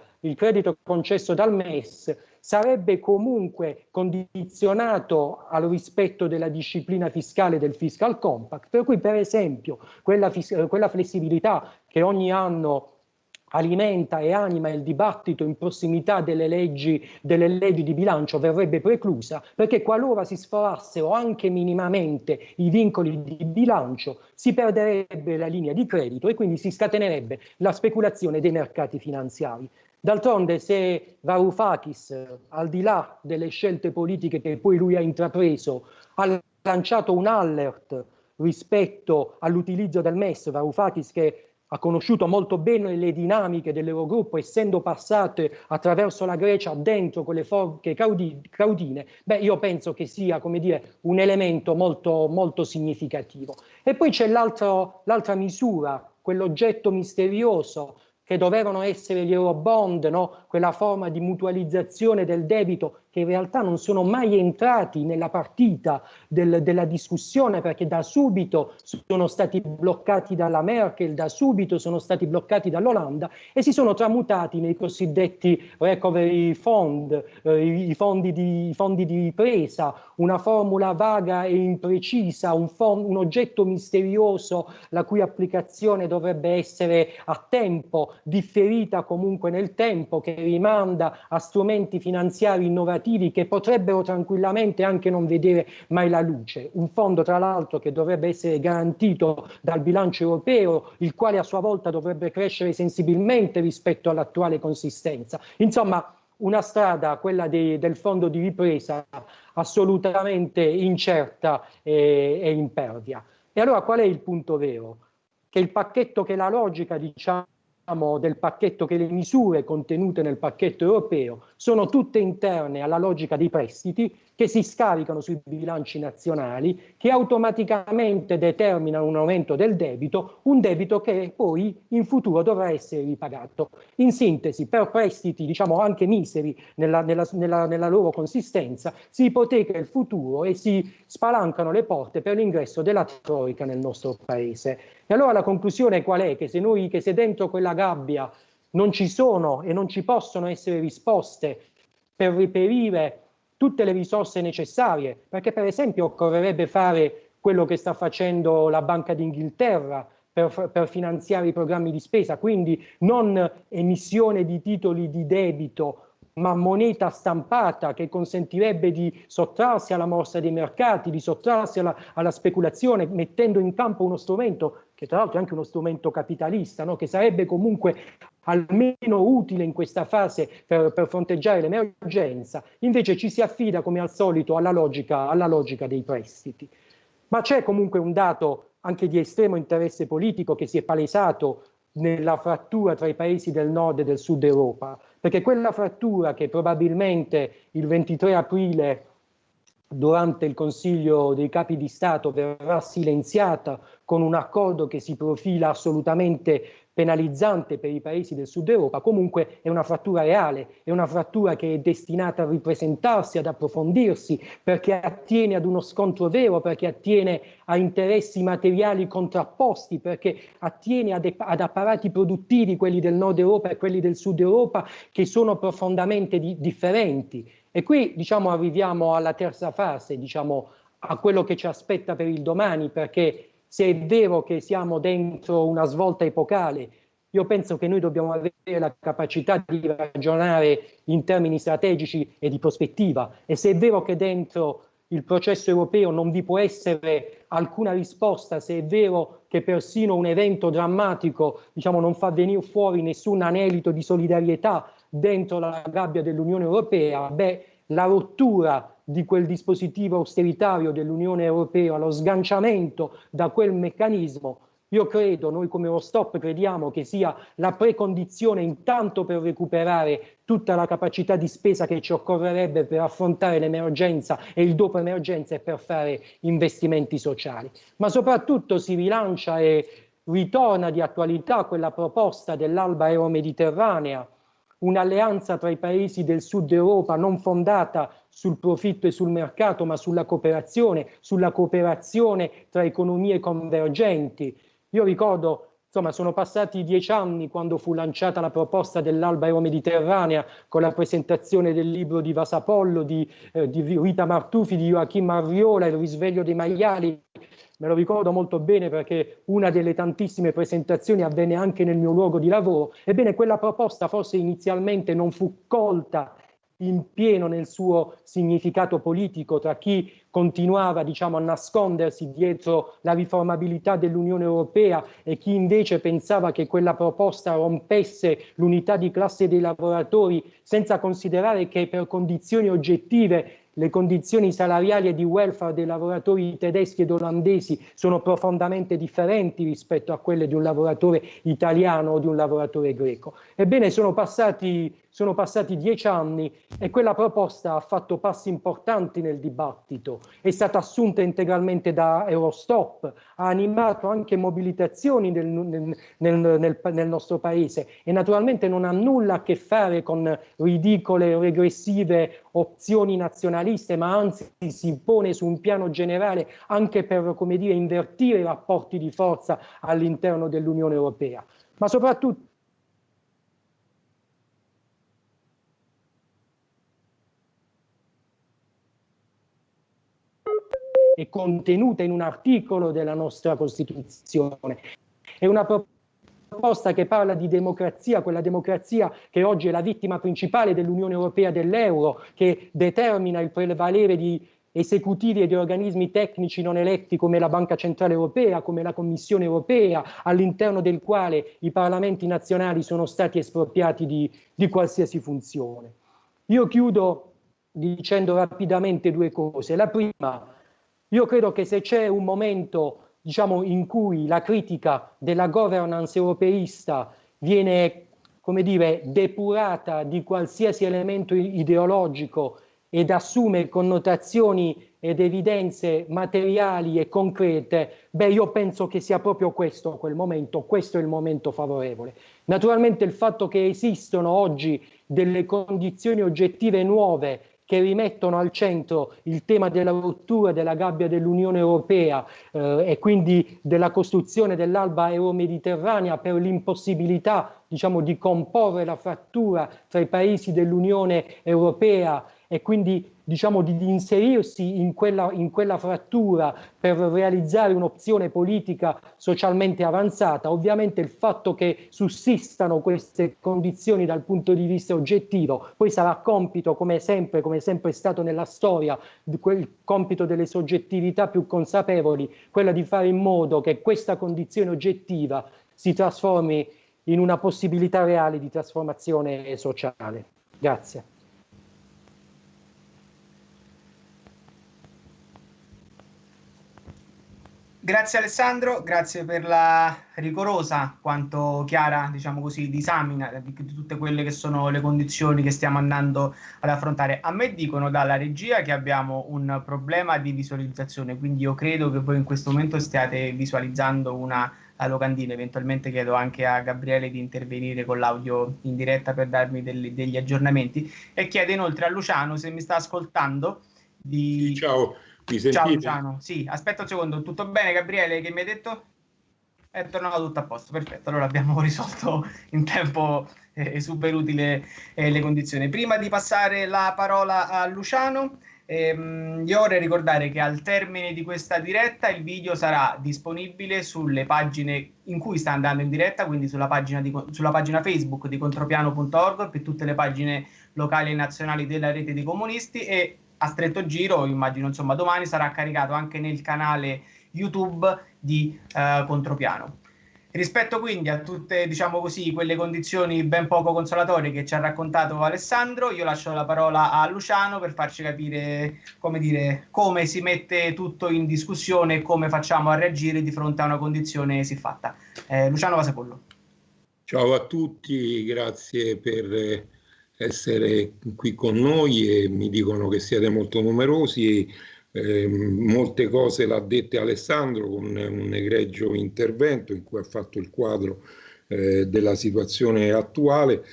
MES sarebbe comunque condizionato al rispetto della disciplina fiscale del fiscal compact, per cui per esempio quella flessibilità che ogni anno alimenta e anima il dibattito in prossimità delle leggi di bilancio verrebbe preclusa, perché qualora si sforassero anche minimamente i vincoli di bilancio si perderebbe la linea di credito e quindi si scatenerebbe la speculazione dei mercati finanziari. D'altronde, se Varoufakis, al di là delle scelte politiche che poi lui ha intrapreso, ha lanciato un alert rispetto all'utilizzo del MES, Varoufakis che ha conosciuto molto bene le dinamiche dell'Eurogruppo, essendo passate attraverso la Grecia dentro quelle forche caudine, io penso che sia, come dire, un elemento molto, molto significativo. E poi c'è l'altra misura, quell'oggetto misterioso che dovevano essere gli Eurobond, no? Quella forma di mutualizzazione del debito che in realtà non sono mai entrati nella partita della discussione, perché da subito sono stati bloccati dalla Merkel, da subito sono stati bloccati dall'Olanda e si sono tramutati nei cosiddetti recovery fund, i fondi di ripresa, una formula vaga e imprecisa, un oggetto misterioso la cui applicazione dovrebbe essere a tempo, differita comunque nel tempo, che rimanda a strumenti finanziari innovativi che potrebbero tranquillamente anche non vedere mai la luce. Un fondo, tra l'altro, che dovrebbe essere garantito dal bilancio europeo, il quale a sua volta dovrebbe crescere sensibilmente rispetto all'attuale consistenza. Insomma, una strada, quella del fondo di ripresa, assolutamente incerta e impervia. E allora qual è il punto vero? Che il pacchetto, che la logica, diciamo, del pacchetto, che le misure contenute nel pacchetto europeo sono tutte interne alla logica dei prestiti che si scaricano sui bilanci nazionali, che automaticamente determinano un aumento del debito, un debito che poi in futuro dovrà essere ripagato. In sintesi, per prestiti, diciamo, anche miseri nella loro consistenza, si ipoteca il futuro e si spalancano le porte per l'ingresso della Troika nel nostro paese. E allora la conclusione qual è? Che se dentro quella gabbia non ci sono e non ci possono essere risposte per reperire tutte le risorse necessarie, perché per esempio occorrerebbe fare quello che sta facendo la Banca d'Inghilterra per finanziare i programmi di spesa, quindi non emissione di titoli di debito, ma moneta stampata che consentirebbe di sottrarsi alla morsa dei mercati, di sottrarsi alla speculazione, mettendo in campo uno strumento che tra l'altro è anche uno strumento capitalista, no? Che sarebbe comunque almeno utile in questa fase per fronteggiare l'emergenza. Invece ci si affida, come al solito, alla logica dei prestiti. Ma c'è comunque un dato anche di estremo interesse politico che si è palesato nella frattura tra i paesi del nord e del sud Europa, perché quella frattura che probabilmente il 23 aprile durante il Consiglio dei Capi di Stato verrà silenziata con un accordo che si profila assolutamente penalizzante per i paesi del sud Europa, comunque è una frattura reale, è una frattura che è destinata a ripresentarsi, ad approfondirsi, perché attiene ad uno scontro vero, perché attiene a interessi materiali contrapposti, perché attiene ad apparati produttivi, quelli del nord Europa e quelli del sud Europa, che sono profondamente differenti. E qui, diciamo, arriviamo alla terza fase, diciamo, a quello che ci aspetta per il domani, perché se è vero che siamo dentro una svolta epocale, io penso che noi dobbiamo avere la capacità di ragionare in termini strategici e di prospettiva. E se è vero che dentro il processo europeo non vi può essere alcuna risposta, se è vero che persino un evento drammatico, diciamo, non fa venire fuori nessun anelito di solidarietà dentro la gabbia dell'Unione Europea, la rottura di quel dispositivo austeritario dell'Unione Europea, lo sganciamento da quel meccanismo, io credo, noi come Eurostop crediamo che sia la precondizione intanto per recuperare tutta la capacità di spesa che ci occorrerebbe per affrontare l'emergenza e il dopo emergenza e per fare investimenti sociali. Ma soprattutto si rilancia e ritorna di attualità quella proposta dell'Alba Euro-Mediterranea, un'alleanza tra i paesi del sud Europa non fondata sul profitto e sul mercato, ma sulla cooperazione tra economie convergenti. Io ricordo insomma, sono passati 10 anni quando fu lanciata la proposta dell'Alba Euromediterranea con la presentazione del libro di Vasapollo, di Rita Martufi, di Joachim Marviola, Il risveglio dei maiali. Me lo ricordo molto bene perché una delle tantissime presentazioni avvenne anche nel mio luogo di lavoro. Ebbene, quella proposta forse inizialmente non fu colta in pieno nel suo significato politico tra chi continuava, diciamo, a nascondersi dietro la riformabilità dell'Unione Europea e chi invece pensava che quella proposta rompesse l'unità di classe dei lavoratori, senza considerare che per condizioni oggettive le condizioni salariali e di welfare dei lavoratori tedeschi ed olandesi sono profondamente differenti rispetto a quelle di un lavoratore italiano o di un lavoratore greco. Ebbene, sono passati 10 anni e quella proposta ha fatto passi importanti nel dibattito, è stata assunta integralmente da Eurostop, ha animato anche mobilitazioni nel nostro paese e naturalmente non ha nulla a che fare con ridicole o regressive opzioni nazionaliste, ma anzi si pone su un piano generale anche per, come dire, invertire i rapporti di forza all'interno dell'Unione Europea. Ma soprattutto è contenuta in un articolo della nostra Costituzione. È una proposta che parla di democrazia, quella democrazia che oggi è la vittima principale dell'Unione Europea, dell'euro, che determina il prevalere di esecutivi e di organismi tecnici non eletti come la Banca Centrale Europea, come la Commissione Europea, all'interno del quale i parlamenti nazionali sono stati espropriati di qualsiasi funzione. Io chiudo dicendo rapidamente due cose. La prima, io credo che se c'è un momento, diciamo, in cui la critica della governance europeista viene, come dire, depurata di qualsiasi elemento ideologico ed assume connotazioni ed evidenze materiali e concrete, beh, io penso che sia proprio questo quel momento, questo è il momento favorevole. Naturalmente il fatto che esistono oggi delle condizioni oggettive nuove che rimettono al centro il tema della rottura della gabbia dell'Unione Europea e quindi della costruzione dell'Alba Euromediterranea per l'impossibilità, diciamo, di comporre la frattura tra i paesi dell'Unione Europea e quindi, diciamo, di inserirsi in quella frattura per realizzare un'opzione politica socialmente avanzata. Ovviamente il fatto che sussistano queste condizioni dal punto di vista oggettivo poi sarà compito, come sempre è stato nella storia, quel compito delle soggettività più consapevoli, quella di fare in modo che questa condizione oggettiva si trasformi in una possibilità reale di trasformazione sociale. Grazie. Grazie Alessandro, grazie per la rigorosa quanto chiara, diciamo così, disamina di tutte quelle che sono le condizioni che stiamo andando ad affrontare. A me dicono dalla regia che abbiamo un problema di visualizzazione, quindi io credo che voi in questo momento stiate visualizzando una locandina. Eventualmente chiedo anche a Gabriele di intervenire con l'audio in diretta per darmi degli aggiornamenti e chiedo inoltre a Luciano, se mi sta ascoltando, di... Sì, ciao. Ciao Luciano, sì, aspetta un secondo, tutto bene Gabriele, che mi hai detto? È tornato tutto a posto, perfetto, allora abbiamo risolto in tempo super utile le condizioni. Prima di passare la parola a Luciano, io vorrei ricordare che al termine di questa diretta il video sarà disponibile sulle pagine in cui sta andando in diretta, quindi sulla pagina Facebook di contropiano.org e per tutte le pagine locali e nazionali della rete dei comunisti, e a stretto giro, immagino, insomma, domani sarà caricato anche nel canale YouTube di Contropiano. Rispetto quindi a tutte, diciamo così, quelle condizioni ben poco consolatorie che ci ha raccontato Alessandro, io lascio la parola a Luciano per farci capire, come dire, come si mette tutto in discussione e come facciamo a reagire di fronte a una condizione siffatta. Luciano Vasapollo. Ciao a tutti, grazie per essere qui con noi, e mi dicono che siete molto numerosi. Molte cose l'ha dette Alessandro con un egregio intervento in cui ha fatto il quadro della situazione attuale.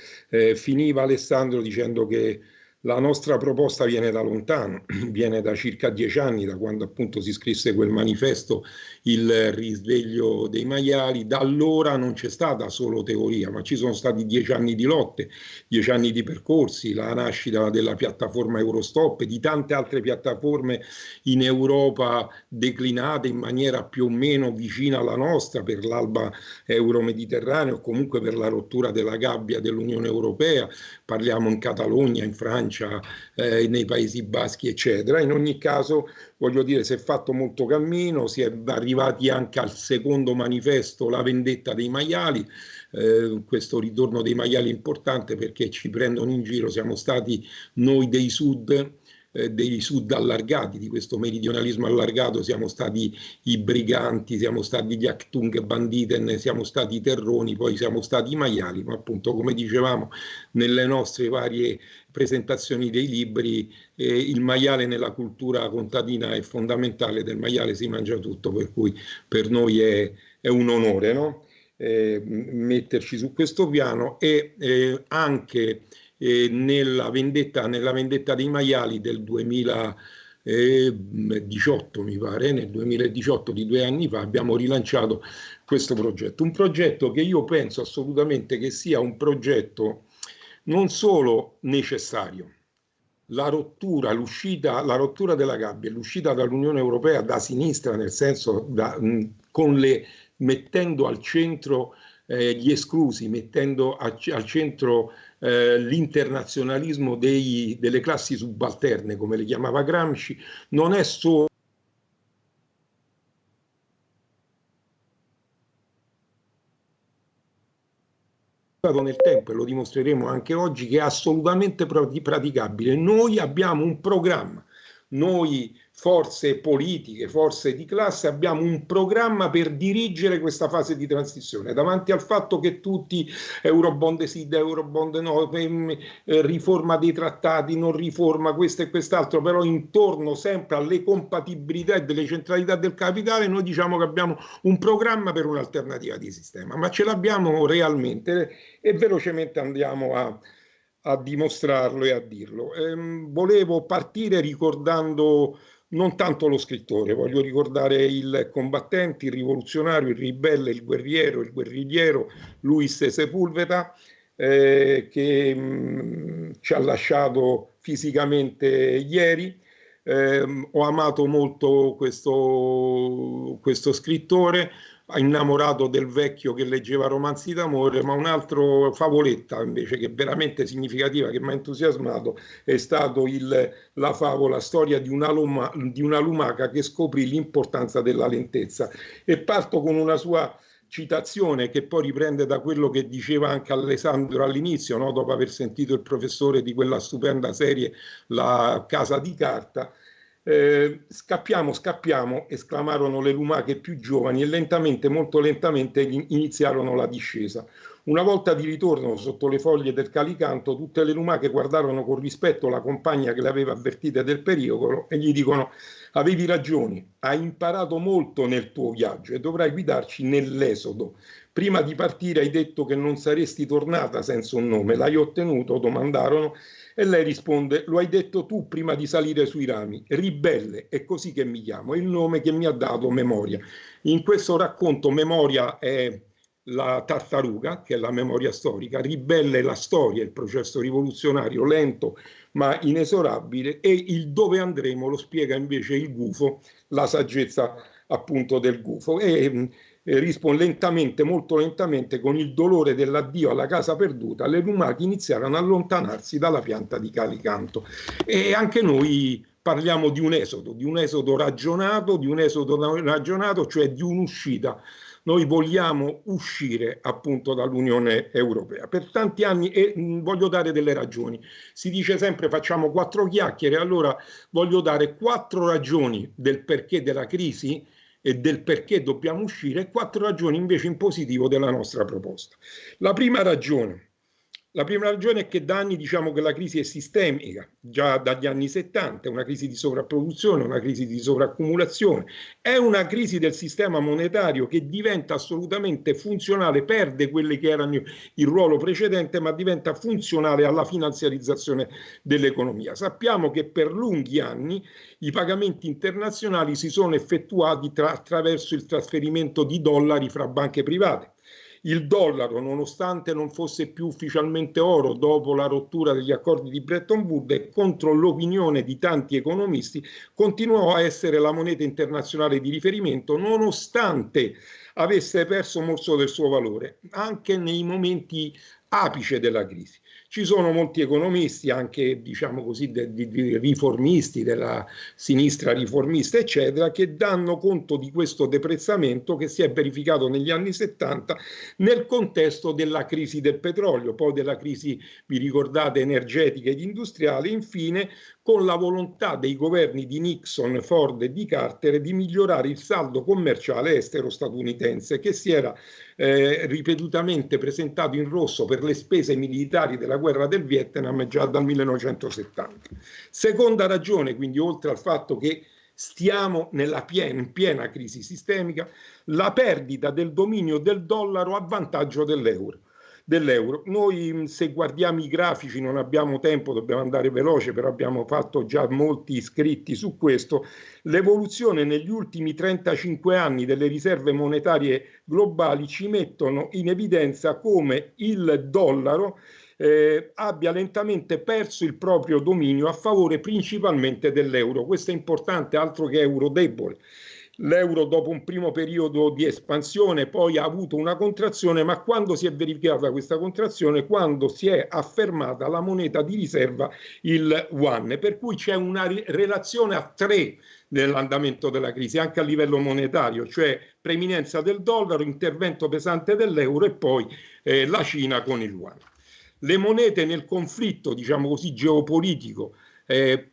Finiva Alessandro dicendo che La nostra proposta viene da lontano, viene da circa 10 anni, da quando appunto si scrisse quel manifesto, il risveglio dei maiali. Da allora non c'è stata solo teoria, ma ci sono stati 10 anni di lotte, 10 anni di percorsi, la nascita della piattaforma Eurostop e di tante altre piattaforme in Europa declinate in maniera più o meno vicina alla nostra per l'alba euro-mediterraneo o comunque per la rottura della gabbia dell'Unione Europea. Parliamo in Catalogna, in Francia, nei Paesi Baschi, eccetera. In ogni caso, voglio dire, si è fatto molto cammino, si è arrivati anche al secondo manifesto, la vendetta dei maiali. Questo ritorno dei maiali è importante perché ci prendono in giro, siamo stati noi dei sud allargati, di questo meridionalismo allargato, siamo stati i briganti, siamo stati gli Achtung Banditen, siamo stati i terroni, poi siamo stati i maiali, ma appunto, come dicevamo nelle nostre varie presentazioni dei libri, il maiale nella cultura contadina è fondamentale, del maiale si mangia tutto, per cui per noi è un onore, no? Metterci su questo piano e anche nella vendetta dei maiali del 2018, mi pare, nel 2018 di 2 anni fa, abbiamo rilanciato questo progetto. Un progetto che io penso assolutamente che sia un progetto non solo necessario. La rottura della gabbia, l'uscita dall'Unione Europea da sinistra, nel senso mettendo al centro gli esclusi, mettendo al centro l'internazionalismo delle classi subalterne, come le chiamava Gramsci, non è solo nel tempo, e lo dimostreremo anche oggi, che è assolutamente praticabile. Noi abbiamo un programma, noi forze politiche, forze di classe, abbiamo un programma per dirigere questa fase di transizione, davanti al fatto che tutti Eurobond sì, Eurobond no, riforma dei trattati, non riforma questo e quest'altro, però intorno sempre alle compatibilità e delle centralità del capitale noi diciamo che abbiamo un programma per un'alternativa di sistema, ma ce l'abbiamo realmente e velocemente andiamo a dimostrarlo e a dirlo. Volevo partire ricordando non tanto lo scrittore, voglio ricordare il combattente, il rivoluzionario, il ribelle, il guerrigliero Luis Sepúlveda, che ci ha lasciato fisicamente ieri. Ho amato molto questo scrittore, innamorato del vecchio che leggeva romanzi d'amore, ma un'altra favoletta invece che è veramente significativa, che mi ha entusiasmato, è stato la favola Storia di una lumaca che scoprì l'importanza della lentezza. E parto con una sua citazione che poi riprende da quello che diceva anche Alessandro all'inizio, no? Dopo aver sentito il professore di quella stupenda serie La Casa di Carta. Scappiamo, esclamarono le lumache più giovani e lentamente, molto lentamente iniziarono la discesa. Una volta di ritorno sotto le foglie del calicanto, tutte le lumache guardarono con rispetto la compagna che le aveva avvertite del pericolo e gli dicono: avevi ragione, hai imparato molto nel tuo viaggio e dovrai guidarci nell'esodo. Prima di partire hai detto che non saresti tornata senza un nome, l'hai ottenuto? Domandarono. E lei risponde: lo hai detto tu prima di salire sui rami, Ribelle, è così che mi chiamo, è il nome che mi ha dato Memoria. In questo racconto Memoria è la tartaruga, che è la memoria storica, Ribelle è la storia, il processo rivoluzionario lento ma inesorabile, e il dove andremo lo spiega invece il gufo, la saggezza appunto del gufo. E risponde lentamente, molto lentamente, con il dolore dell'addio alla casa perduta, le lumache iniziarono a allontanarsi dalla pianta di calicanto. E anche noi parliamo di un esodo ragionato, cioè di un'uscita. Noi vogliamo uscire appunto dall'Unione Europea per tanti anni e voglio dare delle ragioni. Si dice sempre facciamo 4 chiacchiere, allora voglio dare 4 ragioni del perché della crisi e del perché dobbiamo uscire, e 4 ragioni invece in positivo della nostra proposta. La prima ragione La prima ragione è che da anni diciamo che la crisi è sistemica, già dagli anni 70, è una crisi di sovrapproduzione, una crisi di sovraccumulazione, è una crisi del sistema monetario che diventa assolutamente funzionale, perde quelle che erano il ruolo precedente, ma diventa funzionale alla finanziarizzazione dell'economia. Sappiamo che per lunghi anni i pagamenti internazionali si sono effettuati attraverso il trasferimento di dollari fra banche private. Il dollaro, nonostante non fosse più ufficialmente oro dopo la rottura degli accordi di Bretton Woods e contro l'opinione di tanti economisti, continuò a essere la moneta internazionale di riferimento, nonostante avesse perso molto del suo valore, anche nei momenti apice della crisi. Ci sono molti economisti, anche diciamo così, di riformisti, della sinistra riformista, eccetera, che danno conto di questo deprezzamento che si è verificato negli anni 70 nel contesto della crisi del petrolio, poi della crisi, vi ricordate, energetica ed industriale, infine con la volontà dei governi di Nixon, Ford e di Carter di migliorare il saldo commerciale estero statunitense, che si era ripetutamente presentato in rosso per le spese militari della guerra del Vietnam già dal 1970. Seconda ragione, quindi, oltre al fatto che stiamo in piena crisi sistemica, la perdita del dominio del dollaro a vantaggio dell'euro. Noi, se guardiamo i grafici, non abbiamo tempo, dobbiamo andare veloce, però abbiamo fatto già molti iscritti su questo. L'evoluzione negli ultimi 35 anni delle riserve monetarie globali ci mettono in evidenza come il dollaro abbia lentamente perso il proprio dominio a favore principalmente dell'euro. Questo è importante, altro che euro debole. L'euro, dopo un primo periodo di espansione, poi ha avuto una contrazione, ma quando si è verificata questa contrazione? Quando si è affermata la moneta di riserva, il yuan, per cui c'è una relazione a 3 nell'andamento della crisi, anche a livello monetario, cioè preeminenza del dollaro, intervento pesante dell'euro e poi la Cina con il yuan. Le monete nel conflitto, diciamo così, geopolitico,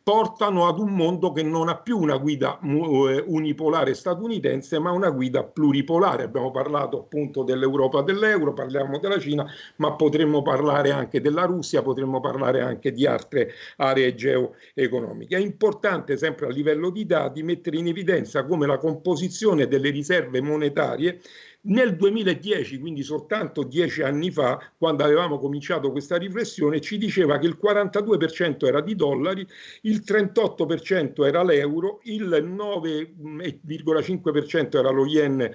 portano ad un mondo che non ha più una guida unipolare statunitense, ma una guida pluripolare. Abbiamo parlato appunto dell'Europa dell'euro, parliamo della Cina, ma potremmo parlare anche della Russia, potremmo parlare anche di altre aree geoeconomiche. È importante, sempre a livello di dati, mettere in evidenza come la composizione delle riserve monetarie nel 2010, quindi soltanto 10 anni fa, quando avevamo cominciato questa riflessione, ci diceva che il 42% era di dollari, il 38% era l'euro, il 9,5% era lo yen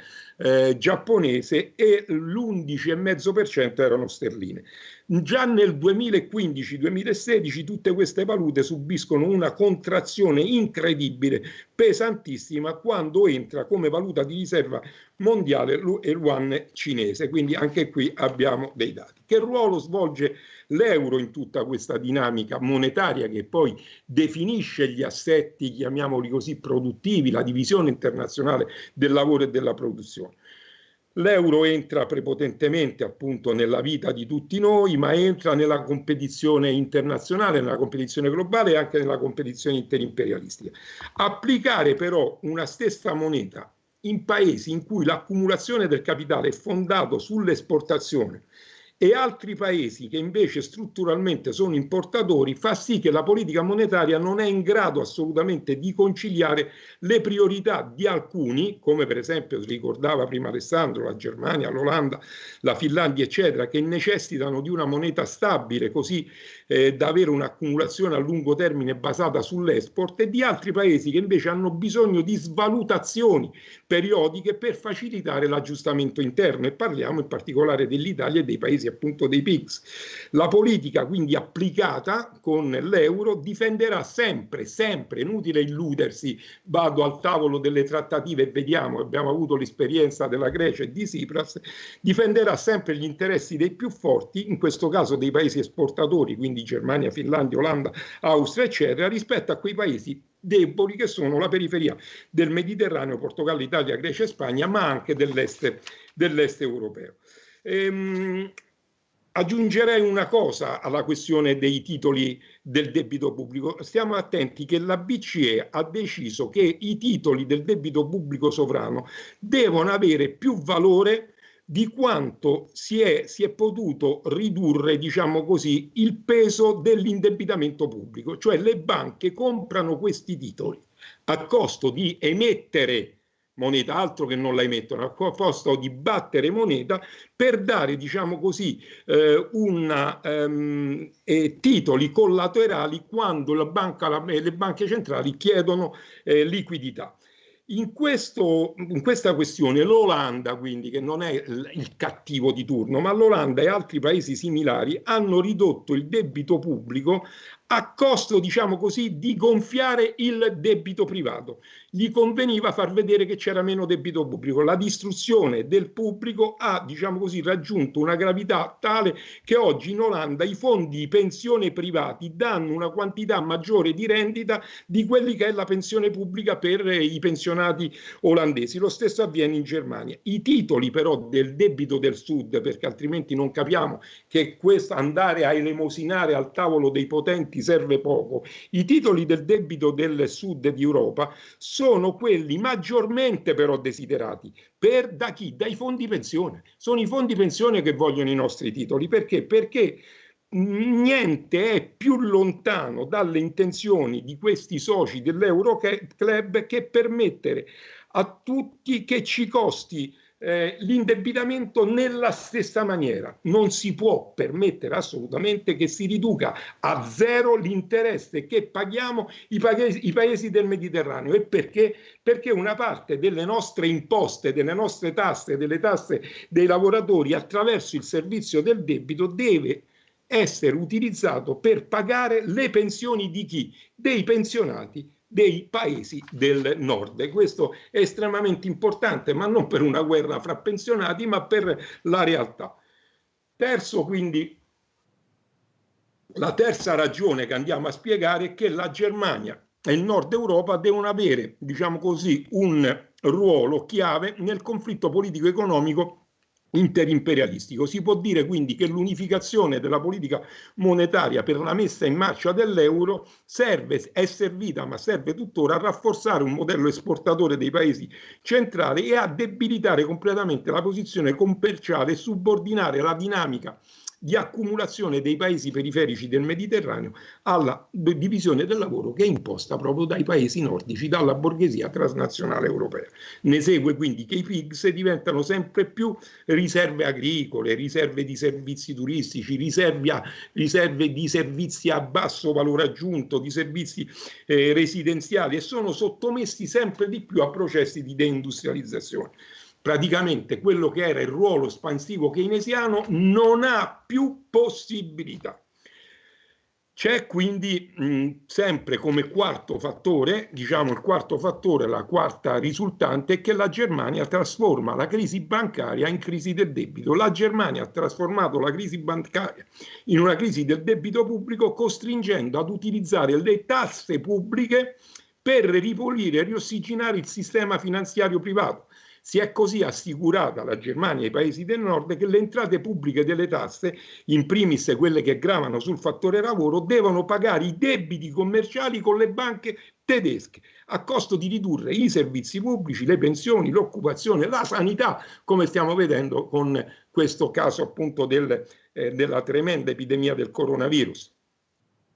giapponese e l'11,5% erano sterline. Già nel 2015-2016 tutte queste valute subiscono una contrazione incredibile, pesantissima, quando entra come valuta di riserva mondiale il yuan cinese. Quindi anche qui abbiamo dei dati. Che ruolo svolge l'euro in tutta questa dinamica monetaria che poi definisce gli assetti, chiamiamoli così, produttivi, la divisione internazionale del lavoro e della produzione? L'euro entra prepotentemente appunto nella vita di tutti noi, ma entra nella competizione internazionale, nella competizione globale e anche nella competizione interimperialistica. Applicare però una stessa moneta in paesi in cui l'accumulazione del capitale è fondato sull'esportazione e altri paesi che invece strutturalmente sono importatori, fa sì che la politica monetaria non è in grado assolutamente di conciliare le priorità di alcuni, come per esempio ricordava prima Alessandro, la Germania, l'Olanda, la Finlandia, eccetera, che necessitano di una moneta stabile così da avere un'accumulazione a lungo termine basata sull'export, e di altri paesi che invece hanno bisogno di svalutazioni periodiche per facilitare l'aggiustamento interno, e parliamo in particolare dell'Italia e dei paesi appunto dei PIGS. La politica quindi applicata con l'euro difenderà sempre, inutile illudersi, vado al tavolo delle trattative e vediamo, abbiamo avuto l'esperienza della Grecia e di Tsipras, difenderà sempre gli interessi dei più forti, in questo caso dei paesi esportatori, quindi Germania, Finlandia, Olanda, Austria, eccetera, rispetto a quei paesi deboli che sono la periferia del Mediterraneo, Portogallo, Italia, Grecia e Spagna, ma anche dell'est europeo. Aggiungerei una cosa alla questione dei titoli del debito pubblico. Stiamo attenti che la BCE ha deciso che i titoli del debito pubblico sovrano devono avere più valore di quanto si è potuto ridurre, diciamo così, il peso dell'indebitamento pubblico, cioè le banche comprano questi titoli a costo di emettere moneta, altro che non la emettono, a costo di battere moneta per dare, diciamo così, titoli collaterali quando le banche centrali chiedono liquidità. In questa questione l'Olanda, quindi, che non è il cattivo di turno, ma l'Olanda e altri paesi similari hanno ridotto il debito pubblico a costo, diciamo così, di gonfiare il debito privato. Gli conveniva far vedere che c'era meno debito pubblico. La distruzione del pubblico ha, diciamo così, raggiunto una gravità tale che oggi in Olanda i fondi pensione privati danno una quantità maggiore di rendita di quelli che è la pensione pubblica per i pensionati olandesi. Lo stesso avviene in Germania. I titoli però del debito del Sud, perché altrimenti non capiamo che questo andare a elemosinare al tavolo dei potenti serve poco, i titoli del debito del Sud di Europa sono quelli maggiormente però desiderati da chi? Dai fondi pensione. Sono i fondi pensione che vogliono i nostri titoli. Perché? Perché niente è più lontano dalle intenzioni di questi soci dell'Euroclub che permettere a tutti che ci costi l'indebitamento nella stessa maniera. Non si può permettere assolutamente che si riduca a zero l'interesse che paghiamo i paesi del Mediterraneo. E perché? Perché una parte delle nostre imposte, delle nostre tasse, delle tasse dei lavoratori attraverso il servizio del debito deve essere utilizzato per pagare le pensioni di chi? Dei pensionati dei paesi del nord. E questo è estremamente importante, ma non per una guerra fra pensionati, ma per la realtà. Terzo, quindi, la terza ragione che andiamo a spiegare è che la Germania e il nord Europa devono avere, diciamo così, un ruolo chiave nel conflitto politico-economico interimperialistico. Si può dire quindi che l'unificazione della politica monetaria per la messa in marcia dell'euro è servita, ma serve tuttora, a rafforzare un modello esportatore dei paesi centrali e a debilitare completamente la posizione commerciale e subordinare la dinamica di accumulazione dei paesi periferici del Mediterraneo alla divisione del lavoro che è imposta proprio dai paesi nordici, dalla borghesia transnazionale europea. Ne segue quindi che i PIGS diventano sempre più riserve agricole, riserve di servizi turistici, riserve di servizi a basso valore aggiunto, di servizi residenziali, e sono sottomessi sempre di più a processi di deindustrializzazione. Praticamente quello che era il ruolo espansivo keynesiano non ha più possibilità. C'è quindi sempre come quarto fattore, diciamo il quarto fattore, la quarta risultante, è che la Germania trasforma la crisi bancaria in crisi del debito. La Germania ha trasformato la crisi bancaria in una crisi del debito pubblico, costringendo ad utilizzare le tasse pubbliche per ripulire e riossiginare il sistema finanziario privato. Si è così assicurata la Germania e i paesi del nord che le entrate pubbliche delle tasse, in primis quelle che gravano sul fattore lavoro, devono pagare i debiti commerciali con le banche tedesche, a costo di ridurre i servizi pubblici, le pensioni, l'occupazione, la sanità, come stiamo vedendo con questo caso appunto della tremenda epidemia del coronavirus.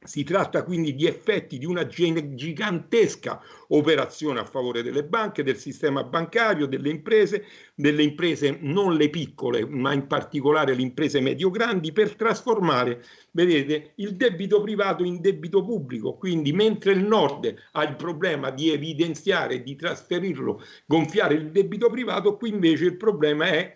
Si tratta quindi di effetti di una gigantesca operazione a favore delle banche, del sistema bancario, delle imprese non le piccole, ma in particolare le imprese medio-grandi, per trasformare, vedete, il debito privato in debito pubblico. Quindi mentre il nord ha il problema di evidenziare, di trasferirlo, gonfiare il debito privato, qui invece il problema è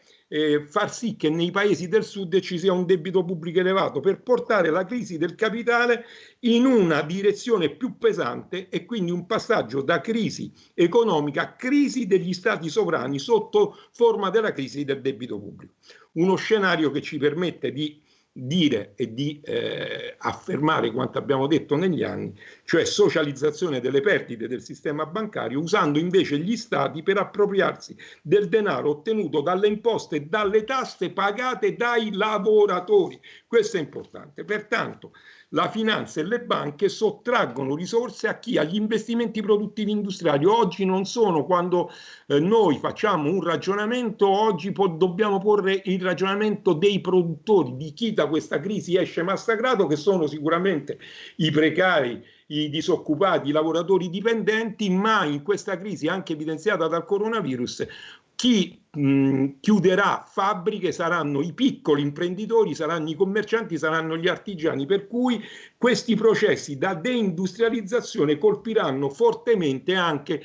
far sì che nei paesi del sud ci sia un debito pubblico elevato, per portare la crisi del capitale in una direzione più pesante, e quindi un passaggio da crisi economica a crisi degli stati sovrani sotto forma della crisi del debito pubblico. Uno scenario che ci permette di dire e di affermare quanto abbiamo detto negli anni, cioè socializzazione delle perdite del sistema bancario, usando invece gli stati per appropriarsi del denaro ottenuto dalle imposte e dalle tasse pagate dai lavoratori. Questo è importante. Pertanto la finanza e le banche sottraggono risorse a chi? Agli investimenti produttivi industriali. Oggi non sono, quando noi facciamo un ragionamento, oggi dobbiamo porre il ragionamento dei produttori, di chi da questa crisi esce massacrato, che sono sicuramente i precari, i disoccupati, i lavoratori dipendenti, ma in questa crisi anche evidenziata dal coronavirus, chi chiuderà fabbriche saranno i piccoli imprenditori, saranno i commercianti, saranno gli artigiani, per cui questi processi da deindustrializzazione colpiranno fortemente anche,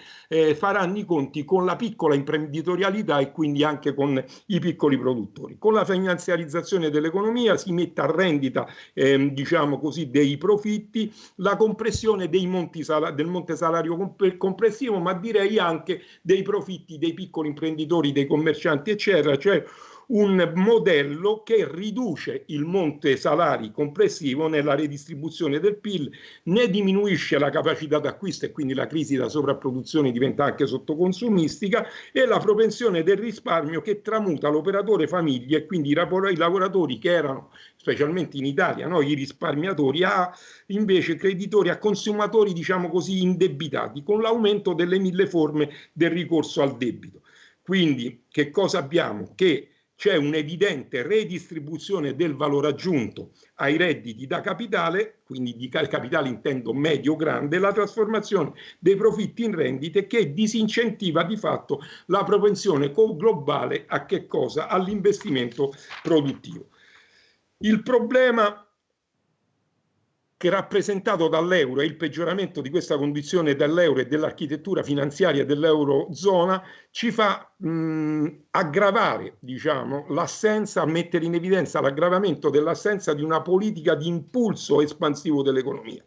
faranno i conti con la piccola imprenditorialità e quindi anche con i piccoli produttori. Con la finanziarizzazione dell'economia si mette a rendita, diciamo così, dei profitti, la compressione del monte salario complessivo, ma direi anche dei profitti dei piccoli imprenditori, dei commercianti, eccetera, cioè un modello che riduce il monte salari complessivo nella redistribuzione del PIL, ne diminuisce la capacità d'acquisto e quindi la crisi da sovrapproduzione diventa anche sottoconsumistica, e la propensione del risparmio che tramuta l'operatore famiglia e quindi i lavoratori che erano, specialmente in Italia, no, i risparmiatori, a invece creditori, a consumatori, diciamo così, indebitati, con l'aumento delle mille forme del ricorso al debito. Quindi che cosa abbiamo? Che c'è un'evidente redistribuzione del valore aggiunto ai redditi da capitale, quindi di capitale intendo medio-grande, la trasformazione dei profitti in rendite che disincentiva di fatto la propensione globale a che cosa? All'investimento produttivo. Il problema che rappresentato dall'euro e il peggioramento di questa condizione dell'euro e dell'architettura finanziaria dell'eurozona ci fa aggravare, diciamo, l'assenza, mettere in evidenza l'aggravamento dell'assenza di una politica di impulso espansivo dell'economia.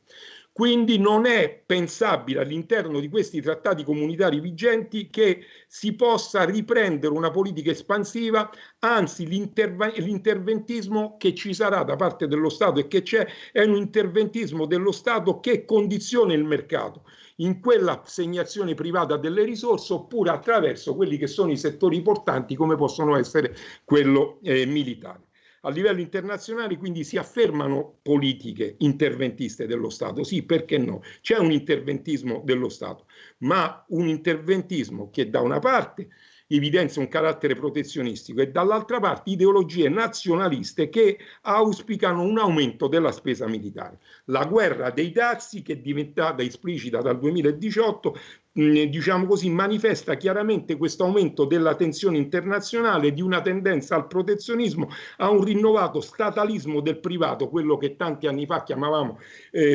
Quindi non è pensabile all'interno di questi trattati comunitari vigenti che si possa riprendere una politica espansiva, anzi l'interventismo che ci sarà da parte dello Stato e che c'è è un interventismo dello Stato che condiziona il mercato in quella assegnazione privata delle risorse, oppure attraverso quelli che sono i settori portanti come possono essere quello militare. A livello internazionale quindi si affermano politiche interventiste dello Stato, sì, perché no? C'è un interventismo dello Stato, ma un interventismo che da una parte evidenzia un carattere protezionistico e dall'altra parte ideologie nazionaliste che auspicano un aumento della spesa militare. La guerra dei dazi, che è diventata esplicita dal 2018, diciamo così, manifesta chiaramente questo aumento della tensione internazionale, di una tendenza al protezionismo, a un rinnovato statalismo del privato, quello che tanti anni fa chiamavamo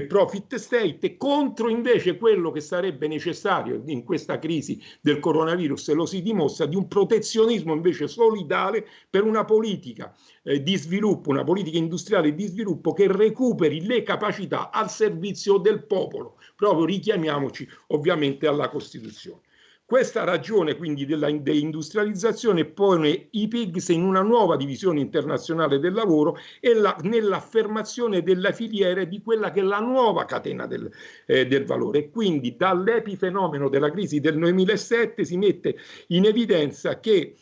profit state, contro invece quello che sarebbe necessario in questa crisi del coronavirus, e lo si dimostra, di un protezionismo invece solidale per una politica di sviluppo, una politica industriale di sviluppo che recuperi le capacità al servizio del popolo. Proprio richiamiamoci ovviamente alla Costituzione. Questa ragione quindi della deindustrializzazione pone i PIGS in una nuova divisione internazionale del lavoro e nell'affermazione della filiera di quella che è la nuova catena del valore. E quindi dall'epifenomeno della crisi del 2007 si mette in evidenza che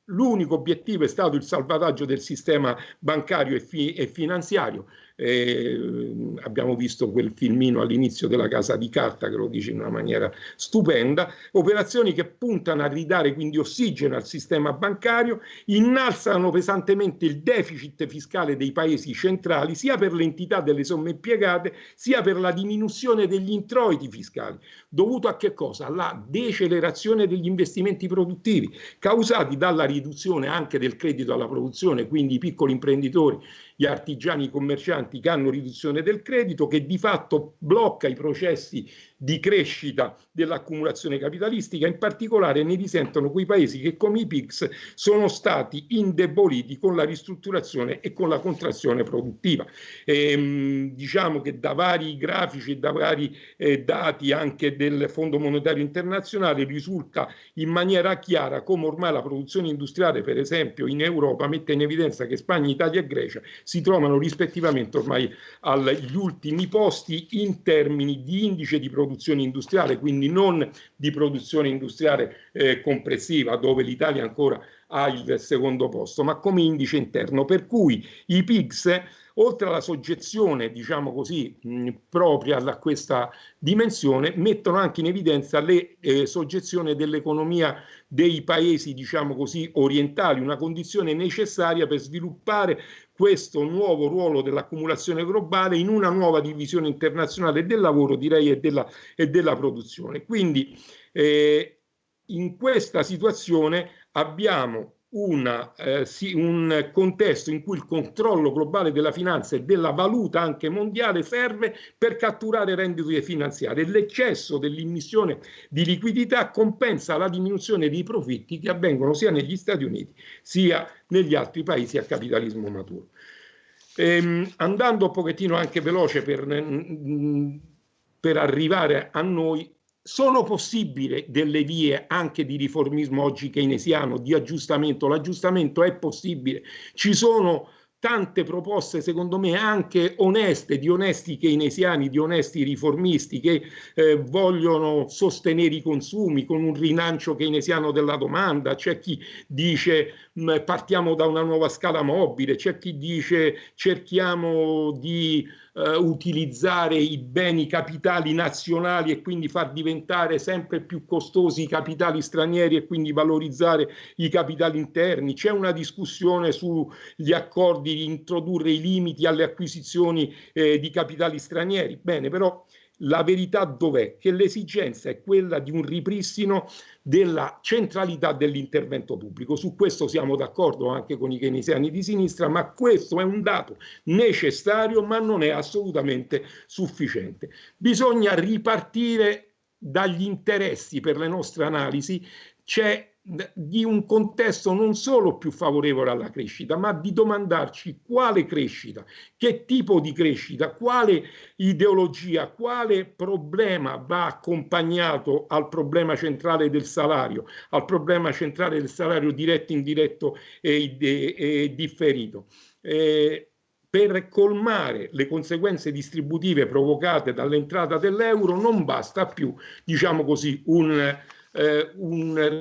l'unico obiettivo è stato il salvataggio del sistema bancario e finanziario. Abbiamo visto quel filmino all'inizio della Casa di Carta che lo dice in una maniera stupenda. Operazioni che puntano a ridare quindi ossigeno al sistema bancario, innalzano pesantemente il deficit fiscale dei paesi centrali, sia per l'entità delle somme impiegate sia per la diminuzione degli introiti fiscali, dovuto a che cosa? Alla decelerazione degli investimenti produttivi causati dalla riduzione anche del credito alla produzione, quindi i piccoli imprenditori, gli artigiani, i commercianti che hanno riduzione del credito, che di fatto blocca i processi di crescita dell'accumulazione capitalistica. In particolare ne risentono quei paesi che come i PIGS sono stati indeboliti con la ristrutturazione e con la contrazione produttiva. Diciamo che da vari grafici e da vari dati anche del Fondo Monetario Internazionale risulta in maniera chiara come ormai la produzione industriale, per esempio in Europa, mette in evidenza che Spagna, Italia e Grecia si trovano rispettivamente ormai agli ultimi posti in termini di indice di produttività produzione industriale, quindi non di produzione industriale complessiva, dove l'Italia ancora ha il secondo posto, ma come indice interno, per cui i PIGS, oltre alla soggezione, diciamo così, propria a questa dimensione, mettono anche in evidenza le soggezioni dell'economia dei paesi, diciamo così, orientali, una condizione necessaria per sviluppare questo nuovo ruolo dell'accumulazione globale in una nuova divisione internazionale del lavoro, direi, e della produzione. Quindi in questa situazione abbiamo un contesto in cui il controllo globale della finanza e della valuta anche mondiale serve per catturare rendite finanziarie. L'eccesso dell'immissione di liquidità compensa la diminuzione dei profitti che avvengono sia negli Stati Uniti sia negli altri paesi a capitalismo maturo. Andando un pochettino anche veloce per arrivare a noi, sono possibili delle vie anche di riformismo oggi keynesiano, di aggiustamento? L'aggiustamento è possibile. Ci sono tante proposte, secondo me, anche oneste, di onesti keynesiani, di onesti riformisti che vogliono sostenere i consumi con un rilancio keynesiano della domanda. C'è chi dice partiamo da una nuova scala mobile, c'è chi dice cerchiamo di utilizzare i beni capitali nazionali e quindi far diventare sempre più costosi i capitali stranieri e quindi valorizzare i capitali interni. C'è una discussione sugli accordi di introdurre i limiti alle acquisizioni di capitali stranieri. Bene, però la verità dov'è? Che l'esigenza è quella di un ripristino della centralità dell'intervento pubblico. Su questo siamo d'accordo anche con i keynesiani di sinistra, ma questo è un dato necessario, ma non è assolutamente sufficiente. Bisogna ripartire dagli interessi per le nostre analisi. C'è di un contesto non solo più favorevole alla crescita, ma di domandarci quale crescita, che tipo di crescita, quale ideologia, quale problema va accompagnato al problema centrale del salario, al problema centrale del salario diretto, indiretto e differito. Per colmare le conseguenze distributive provocate dall'entrata dell'euro non basta più, diciamo così, un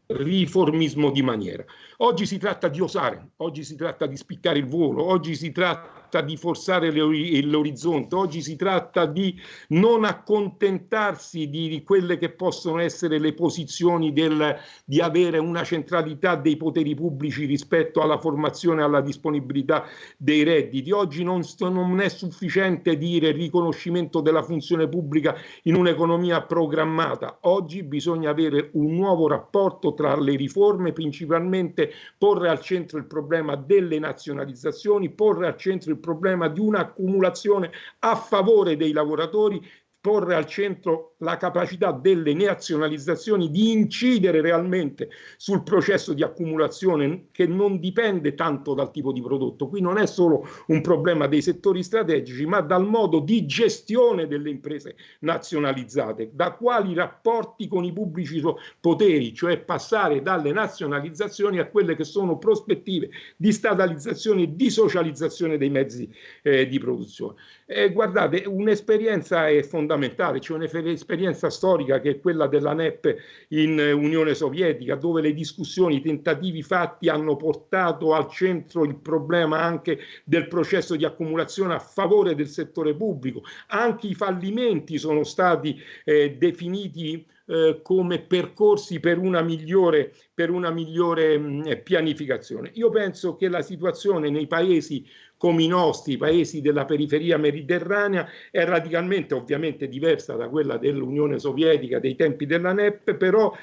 riformismo di maniera. Oggi si tratta di osare, oggi si tratta di spiccare il volo, oggi si tratta di forzare l'orizzonte, oggi si tratta di non accontentarsi di quelle che possono essere le posizioni di avere una centralità dei poteri pubblici rispetto alla formazione, alla disponibilità dei redditi. Oggi non è sufficiente dire riconoscimento della funzione pubblica in un'economia programmata. Oggi bisogna avere un nuovo rapporto tra le riforme, principalmente porre al centro il problema delle nazionalizzazioni, porre al centro il problema di un'accumulazione a favore dei lavoratori, porre al centro la capacità delle nazionalizzazioni di incidere realmente sul processo di accumulazione che non dipende tanto dal tipo di prodotto. Qui non è solo un problema dei settori strategici, ma dal modo di gestione delle imprese nazionalizzate, da quali rapporti con i pubblici poteri, cioè passare dalle nazionalizzazioni a quelle che sono prospettive di statalizzazione e di socializzazione dei mezzi di produzione. Guardate, un'esperienza è fondamentale, c'è un'esperienza storica che è quella della NEP in Unione Sovietica, dove le discussioni, i tentativi fatti hanno portato al centro il problema anche del processo di accumulazione a favore del settore pubblico. Anche i fallimenti sono stati definiti come percorsi per una migliore pianificazione. Io penso che la situazione nei paesi come i nostri, i paesi della periferia mediterranea, è radicalmente ovviamente diversa da quella dell'Unione Sovietica dei tempi della NEP, però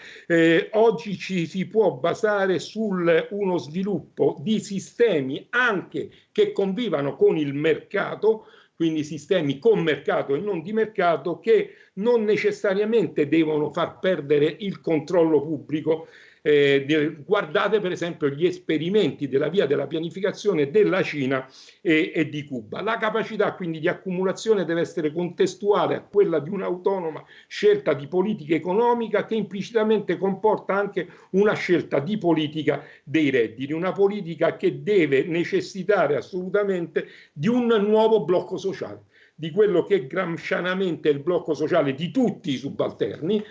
oggi ci si può basare su uno sviluppo di sistemi anche che convivano con il mercato, quindi sistemi con mercato e non di mercato, che non necessariamente devono far perdere il controllo pubblico. Guardate per esempio gli esperimenti della via della pianificazione della Cina e di Cuba. La capacità quindi di accumulazione deve essere contestuale a quella di un'autonoma scelta di politica economica che implicitamente comporta anche una scelta di politica dei redditi, una politica che deve necessitare assolutamente di un nuovo blocco sociale, di quello che gramscianamente è il blocco sociale di tutti i subalterni,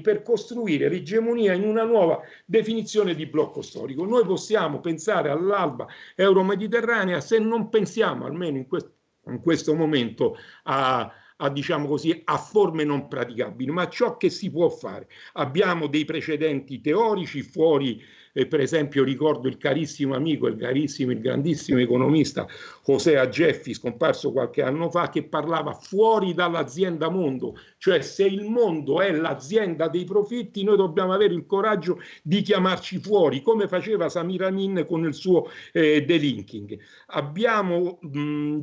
per costruire l'egemonia in una nuova definizione di blocco storico. Noi possiamo pensare all'alba euro-mediterranea se non pensiamo, almeno in questo momento, diciamo così, a forme non praticabili, ma ciò che si può fare. Abbiamo dei precedenti teorici fuori, per esempio ricordo il carissimo amico, il grandissimo economista José Agefi, scomparso qualche anno fa, che parlava fuori dall'azienda mondo, cioè se il mondo è l'azienda dei profitti noi dobbiamo avere il coraggio di chiamarci fuori, come faceva Samir Amin con il suo delinking. Abbiamo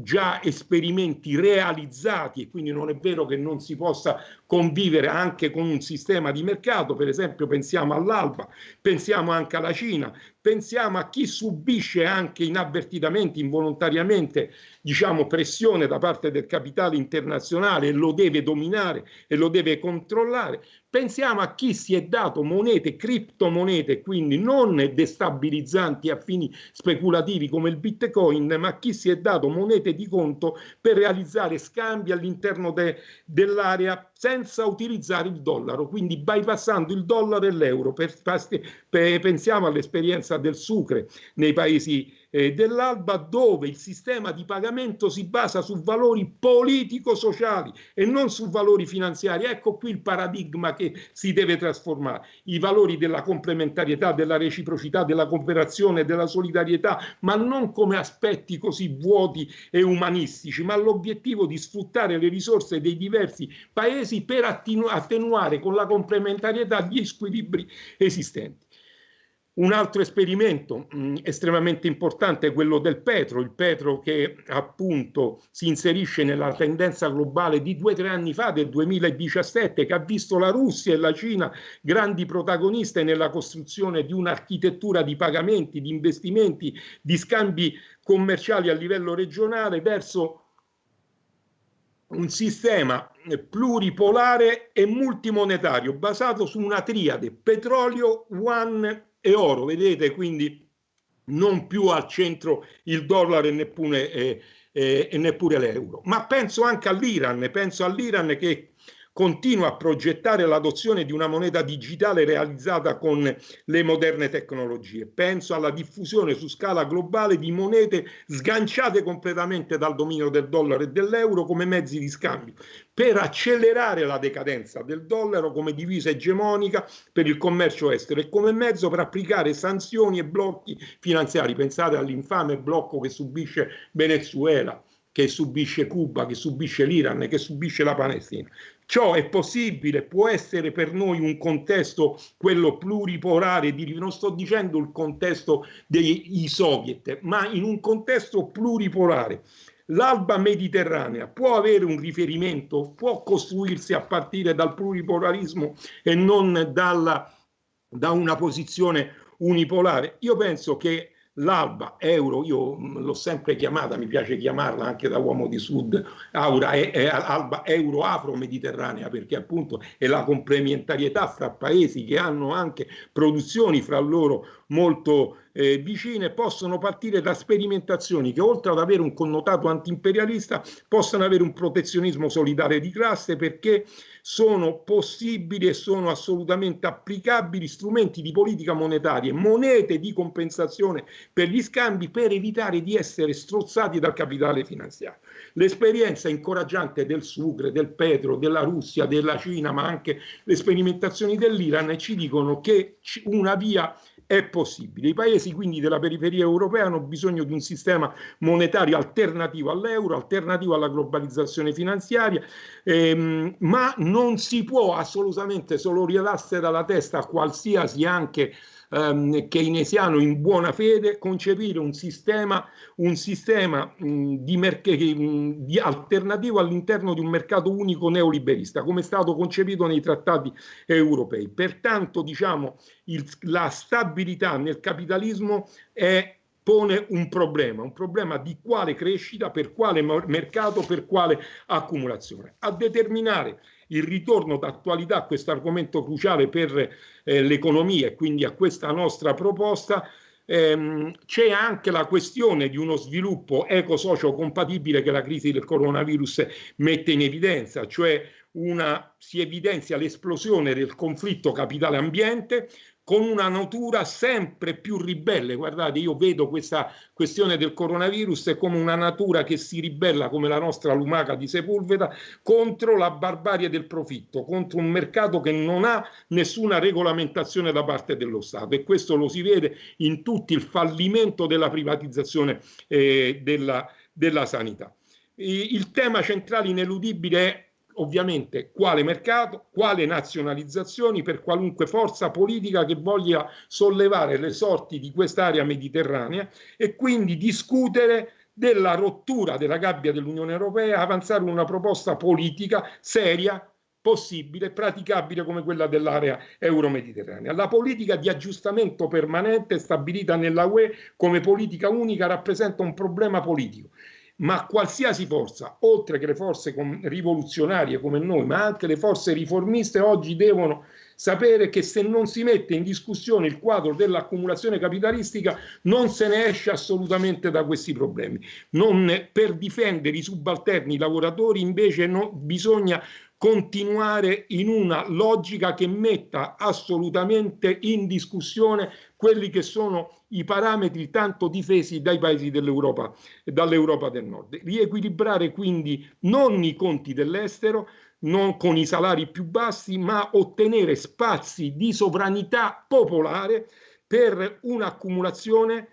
già esperimenti realizzati e quindi non è vero che non si possa convivere anche con un sistema di mercato, per esempio pensiamo all'Alba, pensiamo anche alla Cina, pensiamo a chi subisce anche inavvertitamente, involontariamente, diciamo, pressione da parte del capitale internazionale e lo deve dominare e lo deve controllare. Pensiamo a chi si è dato monete, criptomonete, quindi non destabilizzanti a fini speculativi come il Bitcoin, ma a chi si è dato monete di conto per realizzare scambi all'interno dell'area senza utilizzare il dollaro, quindi bypassando il dollaro e l'euro. Pensiamo all'esperienza del Sucre nei paesi dell'Alba, dove il sistema di pagamento si basa su valori politico-sociali e non su valori finanziari. Ecco qui il paradigma che si deve trasformare. I valori della complementarietà, della reciprocità, della cooperazione, della solidarietà, ma non come aspetti così vuoti e umanistici, ma l'obiettivo di sfruttare le risorse dei diversi paesi per attenuare con la complementarietà gli squilibri esistenti. Un altro esperimento estremamente importante è quello del petro, il petro che appunto si inserisce nella tendenza globale di 2 o 3 anni fa, del 2017, che ha visto la Russia e la Cina grandi protagoniste nella costruzione di un'architettura di pagamenti, di investimenti, di scambi commerciali a livello regionale verso un sistema pluripolare e multimonetario basato su una triade petrolio, yuan e oro, vedete, quindi non più al centro il dollaro e neppure l'euro. Ma penso anche all'Iran, che continua a progettare l'adozione di una moneta digitale realizzata con le moderne tecnologie. Penso alla diffusione su scala globale di monete sganciate completamente dal dominio del dollaro e dell'euro come mezzi di scambio, per accelerare la decadenza del dollaro come divisa egemonica per il commercio estero e come mezzo per applicare sanzioni e blocchi finanziari. Pensate all'infame blocco che subisce Venezuela, che subisce Cuba, che subisce l'Iran, che subisce la Palestina. Ciò è possibile, può essere per noi un contesto, quello pluripolare, non sto dicendo il contesto dei soviet, ma in un contesto pluripolare. L'alba mediterranea può avere un riferimento, può costruirsi a partire dal pluripolarismo e non da una posizione unipolare. Io penso che l'alba euro, io l'ho sempre chiamata, mi piace chiamarla anche da uomo di sud, alba euro afro-mediterranea, perché appunto è la complementarietà fra paesi che hanno anche produzioni fra loro molto vicine, possono partire da sperimentazioni che, oltre ad avere un connotato antiimperialista, possono avere un protezionismo solidale di classe, perché sono possibili e sono assolutamente applicabili strumenti di politica monetaria, monete di compensazione per gli scambi, per evitare di essere strozzati dal capitale finanziario. L'esperienza incoraggiante del Sucre, del petro, della Russia, della Cina, ma anche le sperimentazioni dell'Iran ci dicono che una via è possibile. I paesi quindi della periferia europea hanno bisogno di un sistema monetario alternativo all'euro, alternativo alla globalizzazione finanziaria, ma non si può assolutamente, se lo ridasse dalla testa a qualsiasi anche keynesiano in buona fede, concepire un sistema di alternativo all'interno di un mercato unico neoliberista, come è stato concepito nei trattati europei. Pertanto, diciamo, la stabilità nel capitalismo pone un problema di quale crescita, per quale mercato, per quale accumulazione. A determinare il ritorno d'attualità a questo argomento cruciale per l'economia e quindi a questa nostra proposta C'è anche la questione di uno sviluppo eco-socio compatibile che la crisi del coronavirus mette in evidenza, cioè si evidenzia l'esplosione del conflitto capitale-ambiente con una natura sempre più ribelle. Guardate, io vedo questa questione del coronavirus come una natura che si ribella come la nostra lumaca di Sepulveda contro la barbarie del profitto, contro un mercato che non ha nessuna regolamentazione da parte dello Stato, e questo lo si vede in tutto il fallimento della privatizzazione della sanità. Il tema centrale ineludibile è ovviamente quale mercato, quale nazionalizzazioni per qualunque forza politica che voglia sollevare le sorti di quest'area mediterranea, e quindi discutere della rottura della gabbia dell'Unione Europea, avanzare una proposta politica seria, possibile, praticabile come quella dell'area euro-mediterranea. La politica di aggiustamento permanente stabilita nella UE come politica unica rappresenta un problema politico, ma qualsiasi forza, oltre che le forze rivoluzionarie come noi, ma anche le forze riformiste, oggi devono sapere che se non si mette in discussione il quadro dell'accumulazione capitalistica non se ne esce assolutamente da questi problemi. Per difendere i subalterni, i lavoratori, invece bisogna continuare in una logica che metta assolutamente in discussione quelli che sono i parametri tanto difesi dai paesi dell'Europa, dall'Europa del Nord. Riequilibrare quindi non i conti dell'estero, non con i salari più bassi, ma ottenere spazi di sovranità popolare per un'accumulazione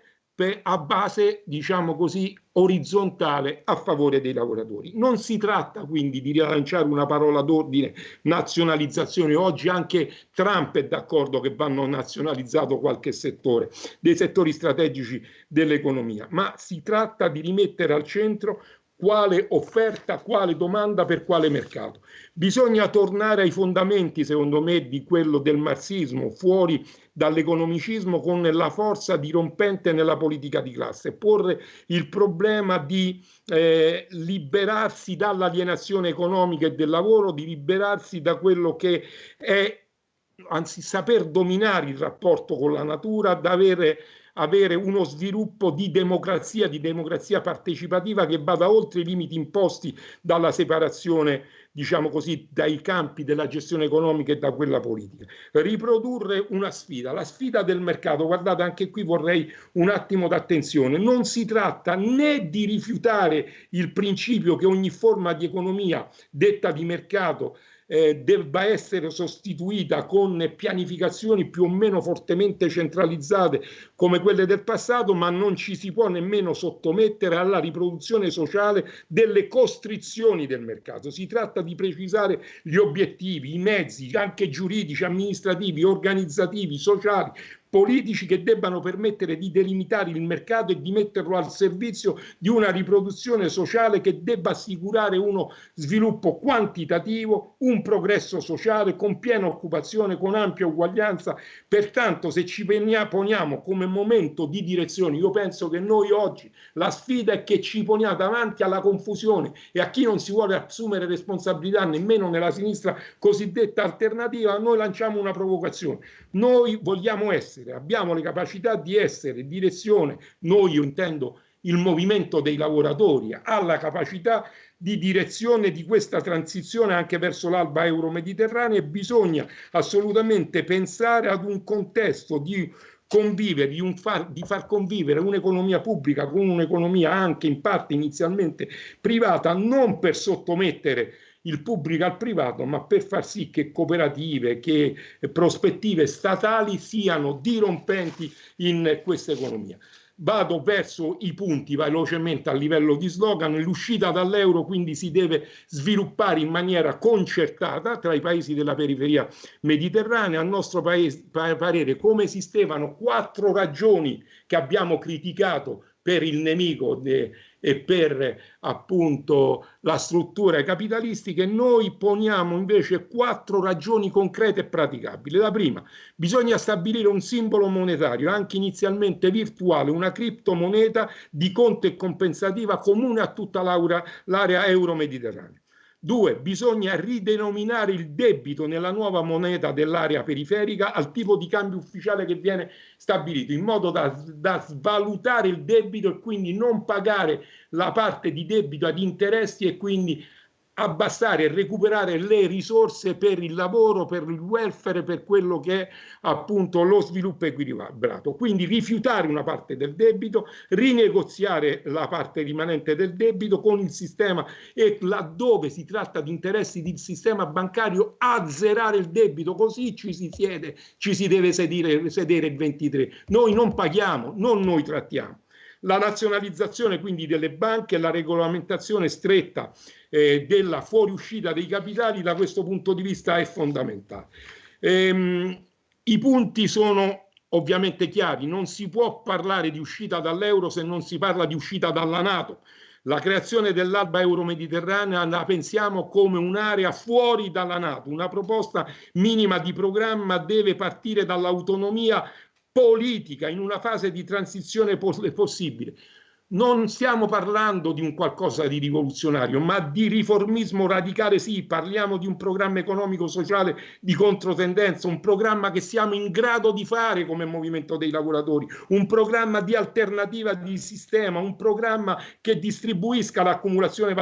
a base, diciamo così, orizzontale a favore dei lavoratori. Non si tratta quindi di rilanciare una parola d'ordine, nazionalizzazione. Oggi anche Trump è d'accordo che vanno nazionalizzato qualche settore, dei settori strategici dell'economia, ma si tratta di rimettere al centro quale offerta, quale domanda per quale mercato. Bisogna tornare ai fondamenti, secondo me, di quello del marxismo, fuori dall'economicismo, con la forza dirompente nella politica di classe, porre il problema di liberarsi dall'alienazione economica e del lavoro, di liberarsi da quello che è, anzi, saper dominare il rapporto con la natura, da avere uno sviluppo di democrazia partecipativa che vada oltre i limiti imposti dalla separazione, diciamo così, dai campi della gestione economica e da quella politica. Riprodurre una sfida, la sfida del mercato. Guardate, anche qui vorrei un attimo d'attenzione. Non si tratta né di rifiutare il principio che ogni forma di economia detta di mercato debba essere sostituita con pianificazioni più o meno fortemente centralizzate come quelle del passato, ma non ci si può nemmeno sottomettere alla riproduzione sociale delle costrizioni del mercato. Si tratta di precisare gli obiettivi, i mezzi, anche giuridici, amministrativi, organizzativi, sociali, politici, che debbano permettere di delimitare il mercato e di metterlo al servizio di una riproduzione sociale che debba assicurare uno sviluppo quantitativo, un progresso sociale con piena occupazione, con ampia uguaglianza. Pertanto, se ci poniamo come momento di direzione, io penso che noi oggi la sfida è che ci poniamo davanti alla confusione e a chi non si vuole assumere responsabilità nemmeno nella sinistra cosiddetta alternativa. Noi lanciamo una provocazione. Noi vogliamo abbiamo le capacità di essere direzione, noi, io intendo il movimento dei lavoratori, ha la capacità di direzione di questa transizione anche verso l'alba euro-mediterranea, e bisogna assolutamente pensare ad un contesto di convivere, di far convivere un'economia pubblica con un'economia anche in parte inizialmente privata, non per sottomettere il pubblico al privato, ma per far sì che cooperative, che prospettive statali siano dirompenti in questa economia. Vado verso i punti velocemente a livello di slogan. L'uscita dall'euro quindi si deve sviluppare in maniera concertata tra i paesi della periferia mediterranea. A nostro parere, come esistevano 4 ragioni che abbiamo criticato per il nemico e per appunto la struttura capitalistica, noi poniamo invece 4 ragioni concrete e praticabili. La prima: bisogna stabilire un simbolo monetario, anche inizialmente virtuale, una criptomoneta di conto e compensativa comune a tutta l'area euro-mediterranea. 2. Bisogna ridenominare il debito nella nuova moneta dell'area periferica al tipo di cambio ufficiale che viene stabilito, in modo da svalutare il debito e quindi non pagare la parte di debito ad interessi e quindi abbassare e recuperare le risorse per il lavoro, per il welfare, per quello che è appunto lo sviluppo equilibrato. Quindi rifiutare una parte del debito, rinegoziare la parte rimanente del debito con il sistema e laddove si tratta di interessi del sistema bancario azzerare il debito, così ci si deve sedere il 23. Noi non paghiamo, non noi trattiamo. La nazionalizzazione quindi delle banche e la regolamentazione stretta della fuoriuscita dei capitali da questo punto di vista è fondamentale. I punti sono ovviamente chiari, non si può parlare di uscita dall'euro se non si parla di uscita dalla NATO. La creazione dell'alba euro-mediterranea la pensiamo come un'area fuori dalla NATO, una proposta minima di programma deve partire dall'autonomia politica in una fase di transizione possibile. Non stiamo parlando di un qualcosa di rivoluzionario, ma di riformismo radicale. Sì, parliamo di un programma economico-sociale di controtendenza, un programma che siamo in grado di fare come movimento dei lavoratori, un programma di alternativa di sistema, un programma che distribuisca l'accumulazione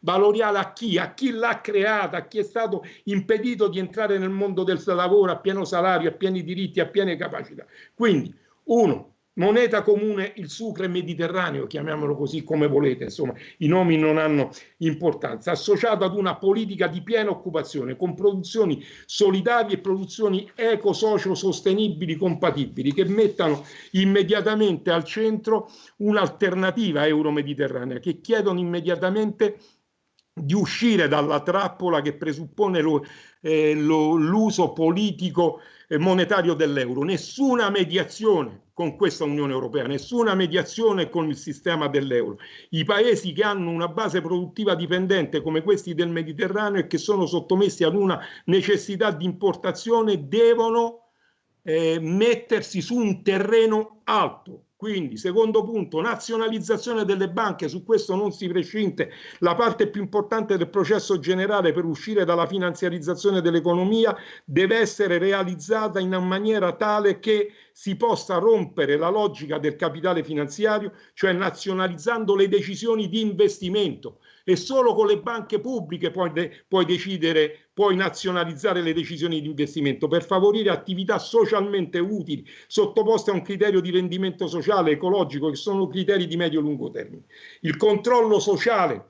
valoriale a chi l'ha creata, a chi è stato impedito di entrare nel mondo del lavoro a pieno salario, a pieni diritti, a piene capacità. Quindi, moneta comune, il sucre mediterraneo, chiamiamolo così come volete, insomma i nomi non hanno importanza, associato ad una politica di piena occupazione con produzioni solidali e produzioni eco-socio sostenibili compatibili che mettano immediatamente al centro un'alternativa euro-mediterranea, che chiedono immediatamente di uscire dalla trappola che presuppone l'uso politico monetario dell'euro. Nessuna mediazione con questa Unione Europea, nessuna mediazione con il sistema dell'euro. I paesi che hanno una base produttiva dipendente come questi del Mediterraneo e che sono sottomessi ad una necessità di importazione devono mettersi su un terreno alto. Quindi, secondo punto, nazionalizzazione delle banche, su questo non si prescinde. La parte più importante del processo generale per uscire dalla finanziarizzazione dell'economia deve essere realizzata in una maniera tale che si possa rompere la logica del capitale finanziario, cioè nazionalizzando le decisioni di investimento. E solo con le banche pubbliche puoi nazionalizzare le decisioni di investimento per favorire attività socialmente utili, sottoposte a un criterio di rendimento sociale, ecologico, che sono criteri di medio-lungo termine. Il controllo sociale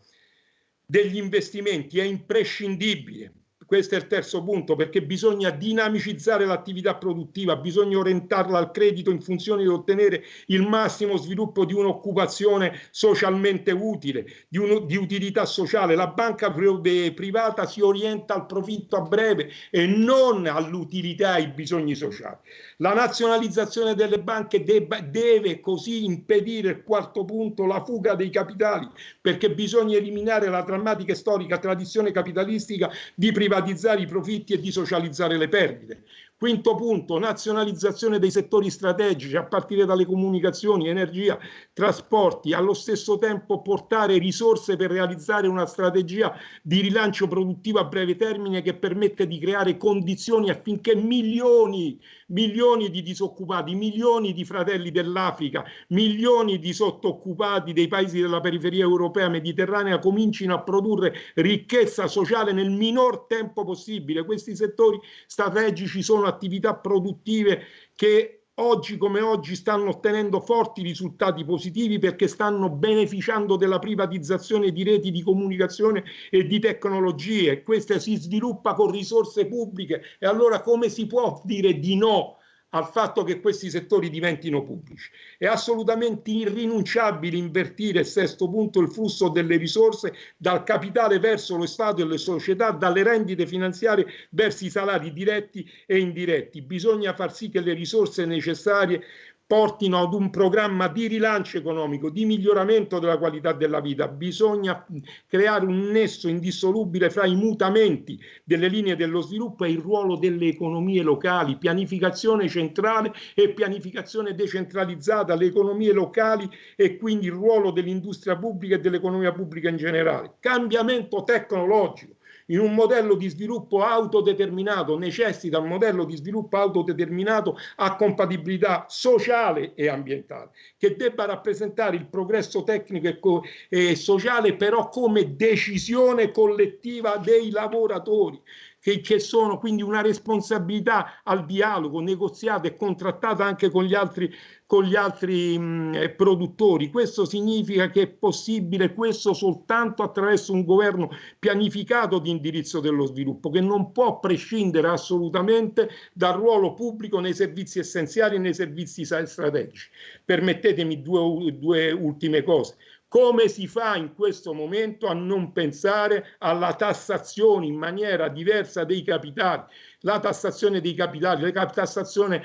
degli investimenti è imprescindibile. Questo è il terzo punto, perché bisogna dinamicizzare l'attività produttiva, bisogna orientarla al credito in funzione di ottenere il massimo sviluppo di un'occupazione socialmente utile, di utilità sociale. La banca privata si orienta al profitto a breve e non all'utilità e ai bisogni sociali. La nazionalizzazione delle banche deve così impedire, il quarto punto, la fuga dei capitali, perché bisogna eliminare la drammatica e storica tradizione capitalistica di privatizzare i profitti e di socializzare le perdite. Quinto punto, nazionalizzazione dei settori strategici a partire dalle comunicazioni, energia, trasporti, allo stesso tempo portare risorse per realizzare una strategia di rilancio produttivo a breve termine che permette di creare condizioni affinché milioni di disoccupati, milioni di fratelli dell'Africa, milioni di sottooccupati dei paesi della periferia europea mediterranea comincino a produrre ricchezza sociale nel minor tempo possibile. Questi settori strategici sono attività produttive che oggi come oggi stanno ottenendo forti risultati positivi perché stanno beneficiando della privatizzazione di reti di comunicazione e di tecnologie. Questa si sviluppa con risorse pubbliche e allora come si può dire di no al fatto che questi settori diventino pubblici? È assolutamente irrinunciabile invertire, sesto punto, il flusso delle risorse dal capitale verso lo Stato e le società, dalle rendite finanziarie verso i salari diretti e indiretti. Bisogna far sì che le risorse necessarie portino ad un programma di rilancio economico, di miglioramento della qualità della vita. Bisogna creare un nesso indissolubile fra i mutamenti delle linee dello sviluppo e il ruolo delle economie locali, pianificazione centrale e pianificazione decentralizzata, le economie locali e quindi il ruolo dell'industria pubblica e dell'economia pubblica in generale. Cambiamento tecnologico. in un modello di sviluppo autodeterminato, necessita un modello di sviluppo autodeterminato a compatibilità sociale e ambientale, che debba rappresentare il progresso tecnico e sociale, però come decisione collettiva dei lavoratori, che sono quindi una responsabilità al dialogo negoziata e contrattata anche con gli altri produttori. Questo significa che è possibile questo soltanto attraverso un governo pianificato di indirizzo dello sviluppo, che non può prescindere assolutamente dal ruolo pubblico nei servizi essenziali e nei servizi strategici. Permettetemi due ultime cose. Come si fa in questo momento a non pensare alla tassazione in maniera diversa dei capitali? La tassazione dei capitali, la tassazione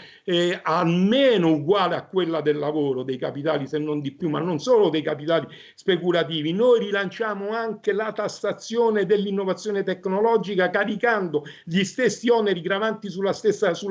almeno uguale a quella del lavoro, dei capitali se non di più, ma non solo dei capitali speculativi. Noi rilanciamo anche la tassazione dell'innovazione tecnologica, caricando gli stessi oneri gravanti sulla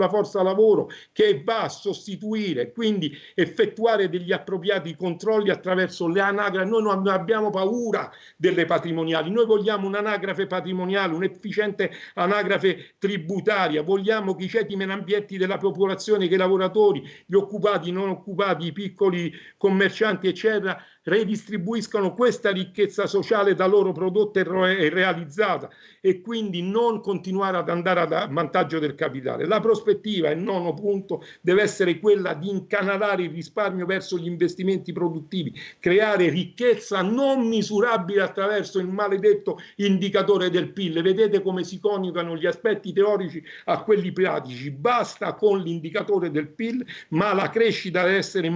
forza lavoro, che va a sostituire, quindi effettuare degli appropriati controlli attraverso le anagrafi. Noi non abbiamo paura delle patrimoniali, noi vogliamo un'anagrafe patrimoniale, un'efficiente anagrafe tributaria, vogliamo che i ceti meno ambienti della popolazione, che i lavoratori, gli occupati, i non occupati, i piccoli commercianti, eccetera, redistribuiscano questa ricchezza sociale da loro prodotta e realizzata, e quindi non continuare ad andare a vantaggio del capitale. La prospettiva, il nono punto, deve essere quella di incanalare il risparmio verso gli investimenti produttivi, creare ricchezza non misurabile attraverso il maledetto indicatore del PIL. Vedete come si coniugano gli aspetti teorici a quelli pratici. Basta con l'indicatore del PIL, ma la crescita deve essere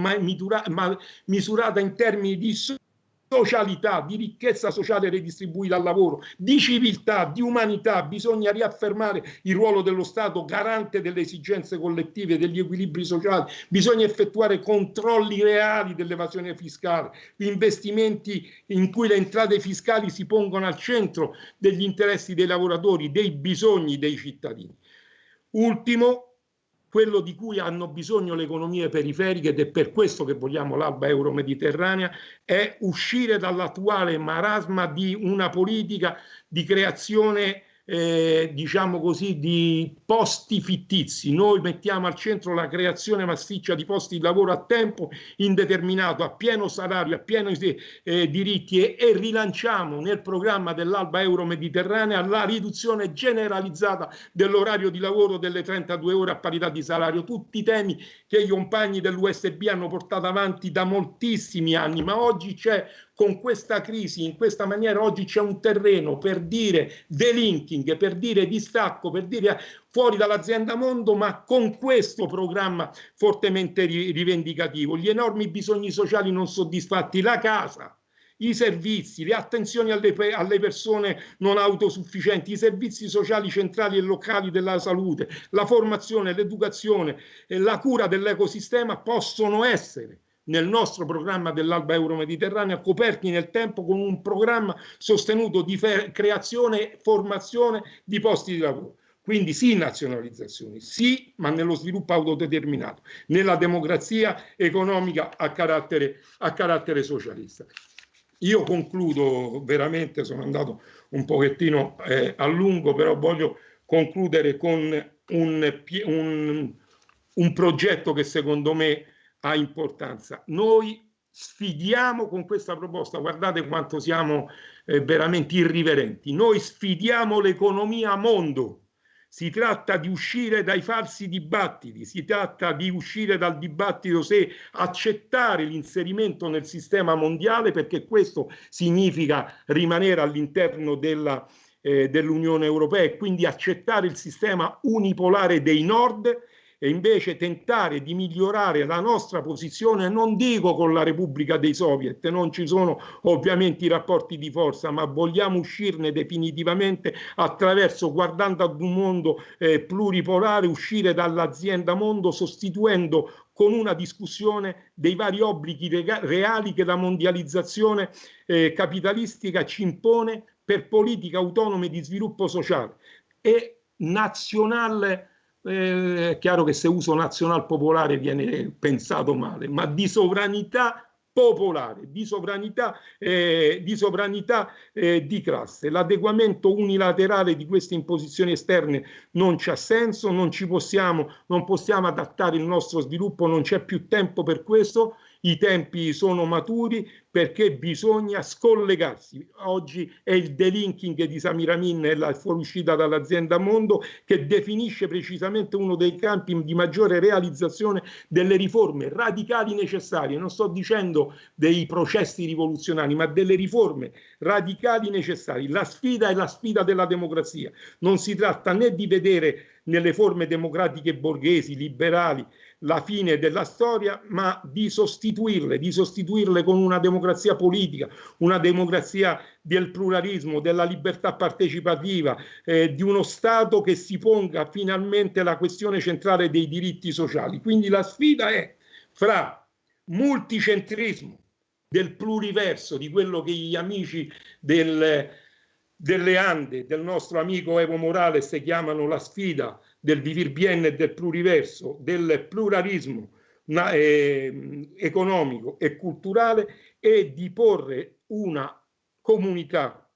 misurata in termini di socialità, di ricchezza sociale redistribuita al lavoro, di civiltà, di umanità. Bisogna riaffermare il ruolo dello Stato garante delle esigenze collettive, degli equilibri sociali. Bisogna effettuare controlli reali dell'evasione fiscale, investimenti in cui le entrate fiscali si pongono al centro degli interessi dei lavoratori, dei bisogni dei cittadini. Ultimo, quello di cui hanno bisogno le economie periferiche, ed è per questo che vogliamo l'alba euro-mediterranea, è uscire dall'attuale marasma di una politica di creazione, diciamo così, di posti fittizi. Noi mettiamo al centro la creazione massiccia di posti di lavoro a tempo indeterminato, a pieno salario, a pieno diritti, e rilanciamo nel programma dell'alba euro-mediterranea la riduzione generalizzata dell'orario di lavoro delle 32 ore a parità di salario. Tutti temi che i compagni dell'USB hanno portato avanti da moltissimi anni, ma oggi c'è, con questa crisi, in questa maniera, oggi c'è un terreno per dire delinking, per dire distacco, per dire fuori dall'azienda mondo, ma con questo programma fortemente rivendicativo. Gli enormi bisogni sociali non soddisfatti, la casa, i servizi, le attenzioni alle persone non autosufficienti, i servizi sociali centrali e locali della salute, la formazione, l'educazione e la cura dell'ecosistema possono essere, nel nostro programma dell'alba euro-mediterranea, coperti nel tempo con un programma sostenuto di creazione e formazione di posti di lavoro. Quindi sì nazionalizzazioni, sì, ma nello sviluppo autodeterminato, nella democrazia economica a carattere socialista. Io concludo, veramente sono andato un pochettino a lungo, però voglio concludere con un progetto che secondo me ha importanza. Noi sfidiamo con questa proposta, guardate quanto siamo veramente irriverenti, noi sfidiamo l'economia a mondo. Si tratta di uscire dai falsi dibattiti, si tratta di uscire dal dibattito se accettare l'inserimento nel sistema mondiale, perché questo significa rimanere all'interno dell'Unione Europea e quindi accettare il sistema unipolare dei nord, e invece tentare di migliorare la nostra posizione, non dico con la Repubblica dei Soviet, non ci sono ovviamente i rapporti di forza, ma vogliamo uscirne definitivamente attraverso, guardando ad un mondo pluripolare, uscire dall'azienda mondo, sostituendo con una discussione dei vari obblighi reali che la mondializzazione capitalistica ci impone per politiche autonome di sviluppo sociale e nazionale. È chiaro che se uso nazional popolare viene pensato male, ma di sovranità popolare, di sovranità di classe. L'adeguamento unilaterale di queste imposizioni esterne non c'ha senso, non possiamo adattare il nostro sviluppo, non c'è più tempo per questo. I tempi sono maturi perché bisogna scollegarsi. Oggi è il delinking di Samir Amin e la fuoriuscita dall'azienda Mondo che definisce precisamente uno dei campi di maggiore realizzazione delle riforme radicali necessarie. Non sto dicendo dei processi rivoluzionari, ma delle riforme radicali necessarie. La sfida è la sfida della democrazia. Non si tratta né di vedere nelle forme democratiche borghesi, liberali, la fine della storia, ma di sostituirle con una democrazia politica, una democrazia del pluralismo, della libertà partecipativa, di uno Stato che si ponga finalmente la questione centrale dei diritti sociali. Quindi la sfida è fra multicentrismo, del pluriverso, di quello che gli amici delle Ande, del nostro amico Evo Morales, chiamano la sfida del vivir bien e del pluriverso, del pluralismo economico e culturale, e di porre una comunità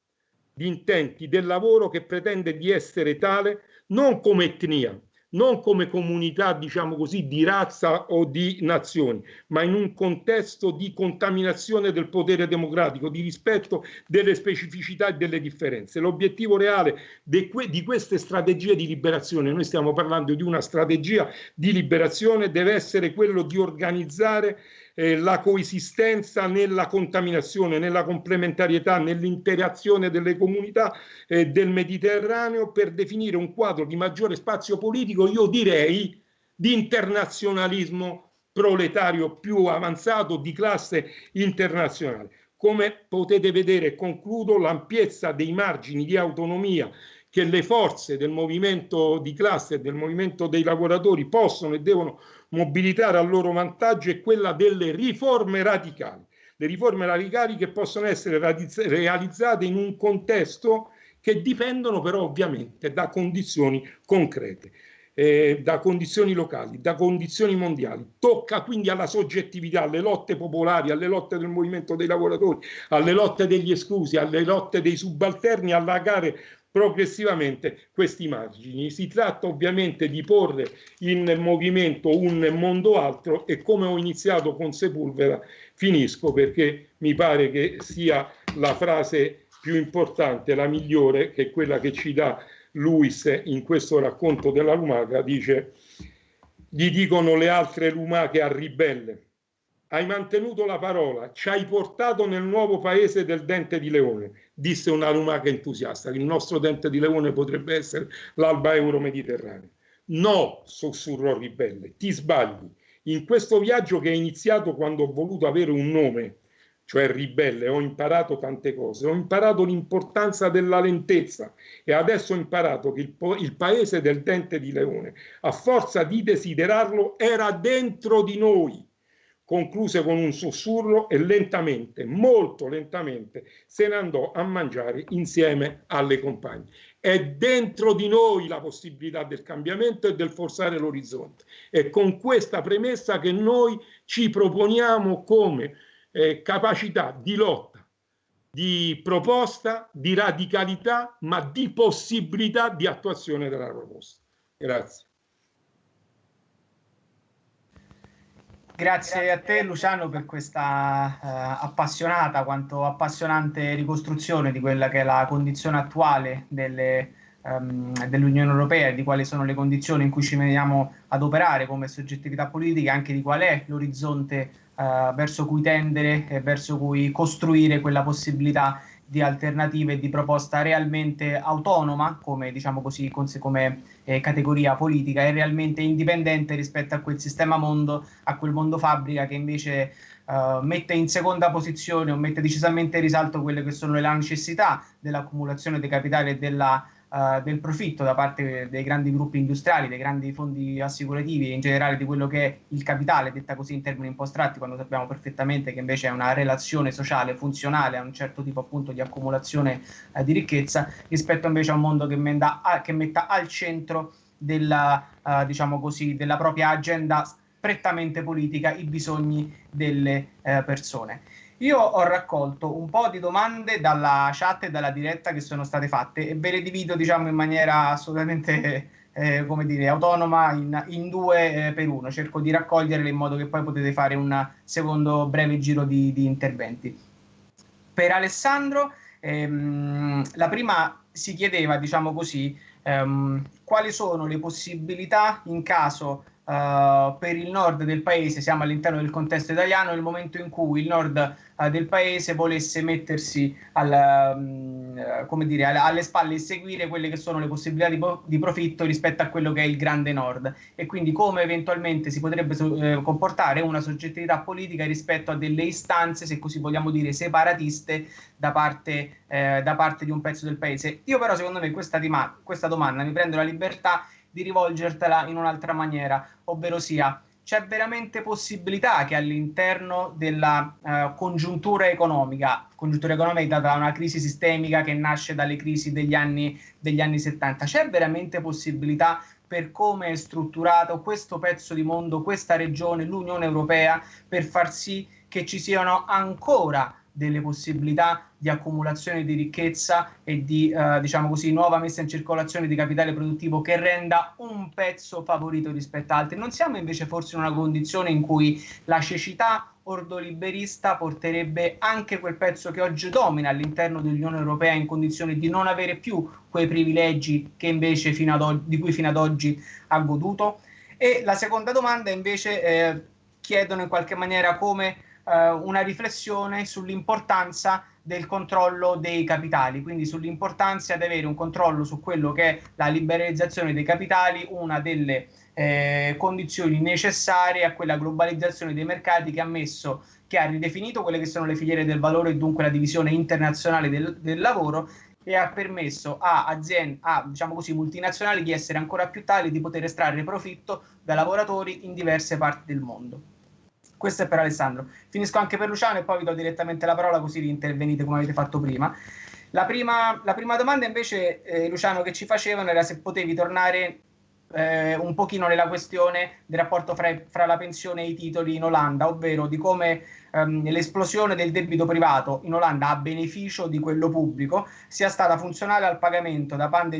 di intenti del lavoro che pretende di essere tale non come etnia, non come comunità, diciamo così, di razza o di nazioni, ma in un contesto di contaminazione del potere democratico, di rispetto delle specificità e delle differenze. L'obiettivo reale di queste strategie di liberazione, noi stiamo parlando di una strategia di liberazione, deve essere quello di organizzare la coesistenza nella contaminazione, nella complementarietà, nell'interazione delle comunità del Mediterraneo, per definire un quadro di maggiore spazio politico, io direi di internazionalismo proletario più avanzato, di classe internazionale. Come potete vedere, concludo, l'ampiezza dei margini di autonomia che le forze del movimento di classe e del movimento dei lavoratori possono e devono mobilitare a loro vantaggio è quella delle riforme radicali. Le riforme radicali che possono essere realizzate in un contesto che dipendono però ovviamente da condizioni concrete, da condizioni locali, da condizioni mondiali. Tocca quindi alla soggettività, alle lotte popolari, alle lotte del movimento dei lavoratori, alle lotte degli esclusi, alle lotte dei subalterni, allargare progressivamente questi margini. Si tratta ovviamente di porre in movimento un mondo altro, e come ho iniziato con Sepulveda finisco, perché mi pare che sia la frase più importante, la migliore, che è quella che ci dà Luis in questo racconto della lumaca. Dice: gli dicono le altre lumache al ribelle: hai mantenuto la parola, ci hai portato nel nuovo paese del dente di leone. Disse una lumaca entusiasta: il nostro dente di leone potrebbe essere l'Alba Euro-Mediterranea. No, sussurrò Ribelle, ti sbagli. In questo viaggio, che è iniziato quando ho voluto avere un nome, cioè Ribelle, ho imparato tante cose. Ho imparato l'importanza della lentezza, e adesso ho imparato che il paese del dente di leone, a forza di desiderarlo, era dentro di noi. Concluse con un sussurro, e lentamente, molto lentamente, se ne andò a mangiare insieme alle compagne. È dentro di noi la possibilità del cambiamento e del forzare l'orizzonte. È con questa premessa che noi ci proponiamo come capacità di lotta, di proposta, di radicalità, ma di possibilità di attuazione della proposta. Grazie. Grazie a te Luciano per questa appassionata quanto appassionante ricostruzione di quella che è la condizione attuale dell'Unione Europea, e di quali sono le condizioni in cui ci veniamo ad operare come soggettività politica, anche di qual è l'orizzonte verso cui tendere e verso cui costruire quella possibilità di alternative e di proposta realmente autonoma, come diciamo così, come categoria politica, e realmente indipendente rispetto a quel sistema mondo, a quel mondo fabbrica che invece mette in seconda posizione o mette decisamente in risalto quelle che sono le necessità dell'accumulazione dei capitali e del profitto da parte dei grandi gruppi industriali, dei grandi fondi assicurativi, e in generale di quello che è il capitale, detta così in termini un po' astratti, quando sappiamo perfettamente che invece è una relazione sociale funzionale a un certo tipo appunto di accumulazione di ricchezza, rispetto invece a un mondo che metta al centro della, diciamo così, della propria agenda prettamente politica i bisogni delle persone. Io ho raccolto un po' di domande dalla chat e dalla diretta che sono state fatte e ve le divido, diciamo, in maniera assolutamente come dire, autonoma in due per uno. Cerco di raccoglierle in modo che poi potete fare un secondo breve giro di interventi. Per Alessandro, la prima si chiedeva, diciamo così, quali sono le possibilità in caso per il nord del paese, siamo all'interno del contesto italiano, nel momento in cui il nord del paese volesse mettersi come dire, alle spalle e seguire quelle che sono le possibilità di profitto rispetto a quello che è il grande nord, e quindi come eventualmente si potrebbe comportare una soggettività politica rispetto a delle istanze, se così vogliamo dire, separatiste da parte di un pezzo del paese. Io però, secondo me, questa domanda mi prendo la libertà di rivolgertela in un'altra maniera, ovvero sia: c'è veramente possibilità che all'interno della congiuntura economica data da una crisi sistemica che nasce dalle crisi degli anni 70, c'è veramente possibilità, per come è strutturato questo pezzo di mondo, questa regione, l'Unione Europea, per far sì che ci siano ancora delle possibilità di accumulazione di ricchezza e di, diciamo così, nuova messa in circolazione di capitale produttivo che renda un pezzo favorito rispetto ad altri? Non siamo invece forse in una condizione in cui la cecità ordoliberista porterebbe anche quel pezzo che oggi domina all'interno dell'Unione Europea in condizione di non avere più quei privilegi che invece di cui fino ad oggi ha goduto? E la seconda domanda invece chiedono in qualche maniera come una riflessione sull'importanza del controllo dei capitali, quindi sull'importanza di avere un controllo su quello che è la liberalizzazione dei capitali, una delle condizioni necessarie a quella globalizzazione dei mercati che ha ridefinito quelle che sono le filiere del valore e dunque la divisione internazionale del lavoro, e ha permesso a aziende, diciamo così, multinazionali di essere ancora più tali di poter estrarre profitto da lavoratori in diverse parti del mondo. Questo è per Alessandro. Finisco anche per Luciano e poi vi do direttamente la parola, così vi intervenite come avete fatto prima. La prima domanda invece, Luciano, che ci facevano era se potevi tornare un pochino nella questione del rapporto fra la pensione e i titoli in Olanda, ovvero di come l'esplosione del debito privato in Olanda a beneficio di quello pubblico sia stata funzionale al pagamento da parte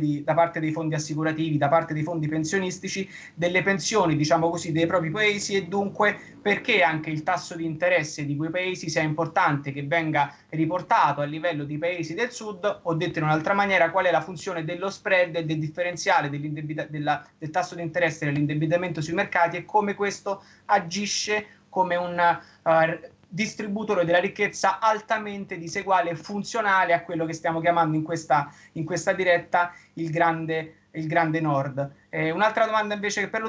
dei fondi assicurativi, da parte dei fondi pensionistici, delle pensioni, diciamo così, dei propri paesi, e dunque perché anche il tasso di interesse di quei paesi sia importante che venga riportato a livello di paesi del sud, o detto in un'altra maniera, qual è la funzione dello spread e del differenziale del tasso di interesse dell'indebitamento sui mercati, e come questo agisce come un distributore della ricchezza altamente diseguale e funzionale a quello che stiamo chiamando in questa diretta il grande nord. Un'altra domanda invece per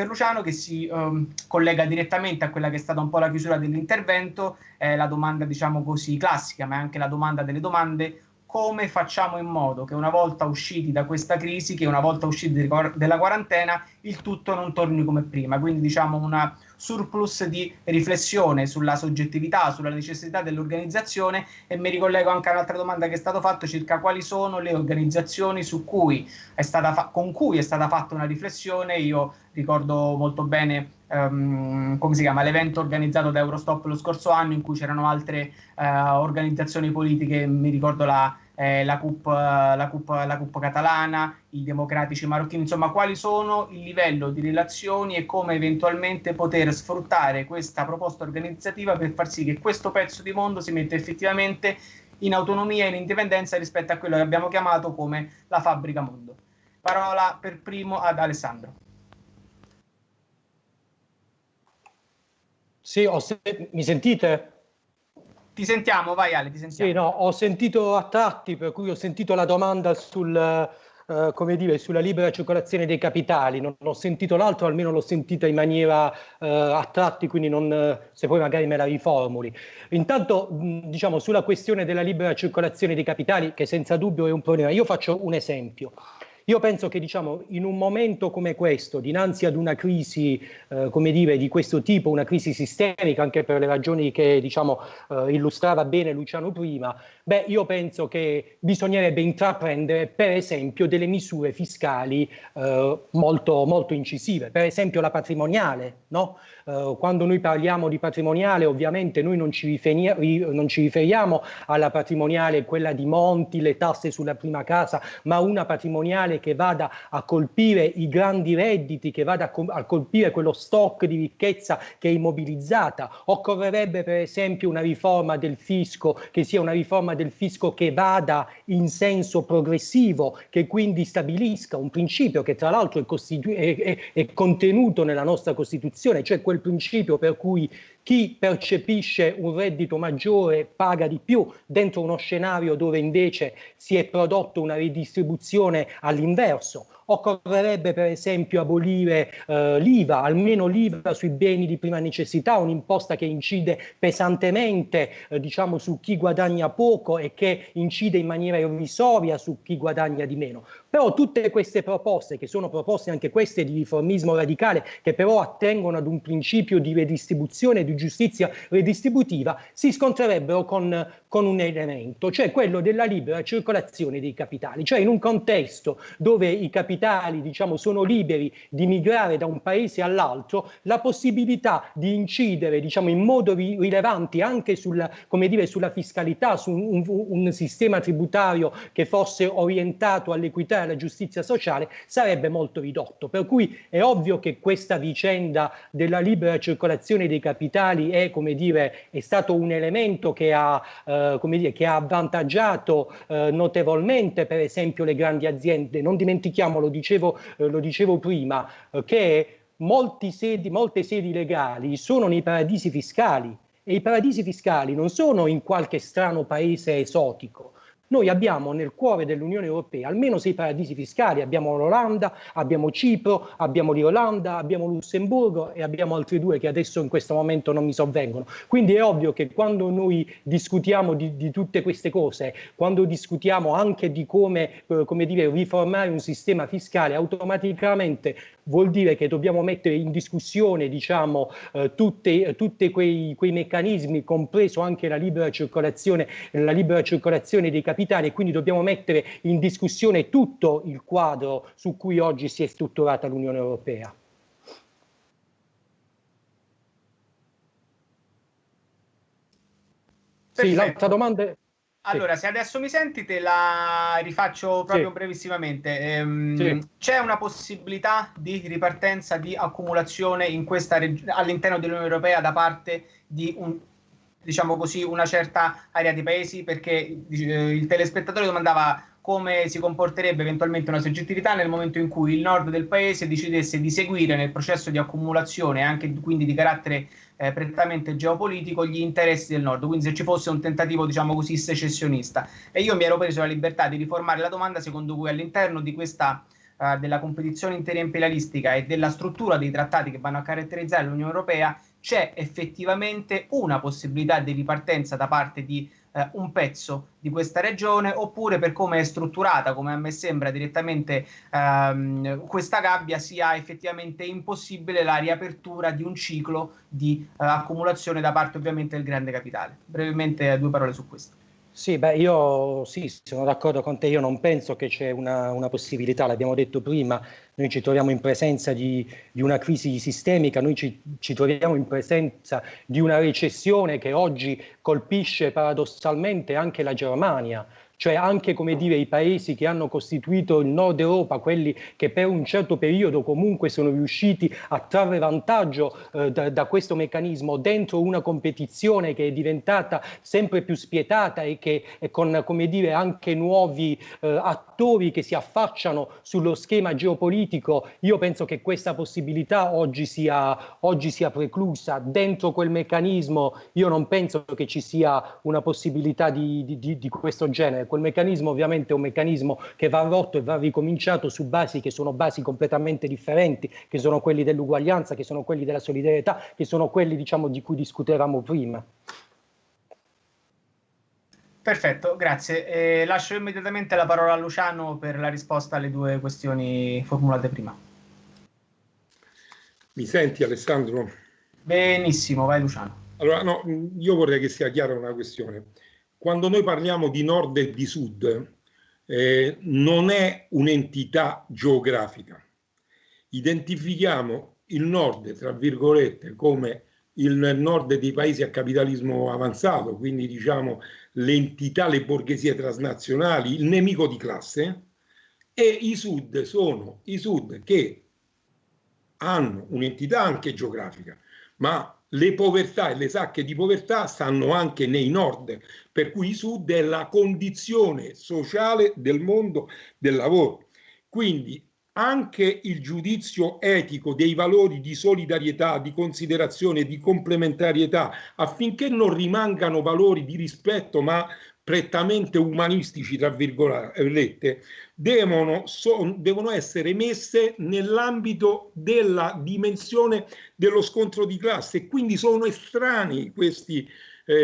Luciano, che si collega direttamente a quella che è stata un po' la chiusura dell'intervento, è la domanda, diciamo così, classica, ma è anche la domanda delle domande: come facciamo in modo che una volta usciti da questa crisi, che una volta usciti dalla quarantena, il tutto non torni come prima? Quindi, diciamo, una surplus di riflessione sulla soggettività, sulla necessità dell'organizzazione, e mi ricollego anche a un'altra domanda che è stata fatta circa quali sono le organizzazioni con cui è stata fatta una riflessione. Io ricordo molto bene come si chiama, l'evento organizzato da Eurostop lo scorso anno, in cui c'erano altre organizzazioni politiche, mi ricordo la CUP catalana, i democratici marocchini. Insomma, quali sono il livello di relazioni e come eventualmente poter sfruttare questa proposta organizzativa per far sì che questo pezzo di mondo si metta effettivamente in autonomia e in indipendenza rispetto a quello che abbiamo chiamato come la fabbrica mondo. Parola per primo ad Alessandro. Sì, mi sentite? Ti sentiamo, vai Ale, ti sentiamo. Sì, no, ho sentito a tratti, per cui ho sentito la domanda sulla libera circolazione dei capitali. Non ho sentito l'altro, almeno l'ho sentita in maniera a tratti, quindi se poi magari me la riformuli. Intanto, diciamo, sulla questione della libera circolazione dei capitali, che senza dubbio è un problema, io faccio un esempio. Io penso che, diciamo, in un momento come questo, dinanzi ad una crisi, come dire, di questo tipo, una crisi sistemica, anche per le ragioni che, diciamo, illustrava bene Luciano prima, beh, io penso che bisognerebbe intraprendere, per esempio, delle misure fiscali molto, molto incisive, per esempio la patrimoniale, no? Quando noi parliamo di patrimoniale, ovviamente noi non ci riferiamo alla patrimoniale, quella di Monti, le tasse sulla prima casa, ma una patrimoniale che vada a colpire i grandi redditi, che vada a colpire quello stock di ricchezza che è immobilizzata. Occorrerebbe per esempio una riforma del fisco, che sia una riforma del fisco che vada in senso progressivo, che quindi stabilisca un principio che tra l'altro è contenuto nella nostra Costituzione, cioè quel principio per cui chi percepisce un reddito maggiore paga di più, dentro uno scenario dove invece si è prodotto una ridistribuzione all'inverso. Occorrerebbe per esempio abolire l'IVA, almeno l'IVA sui beni di prima necessità, un'imposta che incide pesantemente diciamo, su chi guadagna poco e che incide in maniera irrisoria su chi guadagna di meno. Però tutte queste proposte, che sono proposte anche queste di riformismo radicale, che però attengono ad un principio di redistribuzione, di giustizia redistributiva, si scontrerebbero con un elemento, cioè quello della libera circolazione dei capitali. Cioè in un contesto dove i capitali diciamo, sono liberi di migrare da un paese all'altro, la possibilità di incidere diciamo, in modo rilevante anche sulla, come dire, sulla fiscalità, su un sistema tributario che fosse orientato all'equità e alla giustizia sociale sarebbe molto ridotto. Per cui è ovvio che questa vicenda della libera circolazione dei capitali è, come dire, è stato un elemento che ha, come dire, che ha avvantaggiato notevolmente per esempio le grandi aziende. Non dimentichiamo, lo dicevo prima, che molte sedi legali sono nei paradisi fiscali e i paradisi fiscali non sono in qualche strano paese esotico. Noi abbiamo nel cuore dell'Unione Europea almeno 6 paradisi fiscali, abbiamo l'Olanda, abbiamo Cipro, abbiamo l'Irlanda, abbiamo Lussemburgo e abbiamo altri 2 che adesso in questo momento non mi sovvengono. Quindi è ovvio che quando noi discutiamo di tutte queste cose, quando discutiamo anche di come dire, riformare un sistema fiscale, automaticamente vuol dire che dobbiamo mettere in discussione diciamo, tutti quei meccanismi, compreso anche la libera circolazione dei capitali, e quindi dobbiamo mettere in discussione tutto il quadro su cui oggi si è strutturata l'Unione Europea. Sì, l'altra domanda è... Allora, se adesso mi senti, te la rifaccio proprio brevissimamente. C'è una possibilità di ripartenza, di accumulazione in questa all'interno dell'Unione Europea da parte di diciamo così, una certa area di paesi? Perché il telespettatore domandava come si comporterebbe eventualmente una soggettività nel momento in cui il nord del paese decidesse di seguire nel processo di accumulazione, anche quindi di carattere prettamente geopolitico, gli interessi del nord, quindi se ci fosse un tentativo diciamo così secessionista. E io mi ero preso la libertà di riformare la domanda secondo cui all'interno di questa della competizione interimperialistica e della struttura dei trattati che vanno a caratterizzare l'Unione Europea c'è effettivamente una possibilità di ripartenza da parte di un pezzo di questa regione, oppure per come è strutturata, come a me sembra direttamente questa gabbia, sia effettivamente impossibile la riapertura di un ciclo di accumulazione da parte ovviamente del grande capitale. Brevemente 2 parole su questo. Sì, beh, io sì, sono d'accordo con te, io non penso che c'è una possibilità, l'abbiamo detto prima, noi ci troviamo in presenza di una crisi sistemica, noi ci troviamo in presenza di una recessione che oggi colpisce paradossalmente anche la Germania, cioè anche, come dire, i paesi che hanno costituito il Nord Europa, quelli che per un certo periodo comunque sono riusciti a trarre vantaggio da questo meccanismo dentro una competizione che è diventata sempre più spietata e che con, come dire, anche nuovi attori che si affacciano sullo schema geopolitico. Io penso che questa possibilità oggi sia preclusa. Dentro quel meccanismo io non penso che ci sia una possibilità di questo genere. Quel meccanismo ovviamente è un meccanismo che va rotto e va ricominciato su basi che sono basi completamente differenti, che sono quelli dell'uguaglianza, che sono quelli della solidarietà, che sono quelli, diciamo, di cui discutevamo prima. Perfetto, grazie. Lascio immediatamente la parola a Luciano per la risposta alle due questioni formulate prima. Mi senti, Alessandro? Benissimo, vai Luciano. Allora, no, io vorrei che sia chiara una questione. Quando noi parliamo di nord e di sud, non è un'entità geografica. Identifichiamo il nord, tra virgolette, come il nord dei paesi a capitalismo avanzato, quindi diciamo l'entità, le borghesie transnazionali, il nemico di classe, e i sud sono i sud che hanno un'entità anche geografica, ma le povertà e le sacche di povertà stanno anche nei nord, per cui i sud è la condizione sociale del mondo del lavoro. Quindi anche il giudizio etico dei valori di solidarietà, di considerazione, di complementarietà, affinché non rimangano valori di rispetto ma prettamente umanistici, tra virgolette, devono essere messe nell'ambito della dimensione dello scontro di classe, e quindi sono estranei questi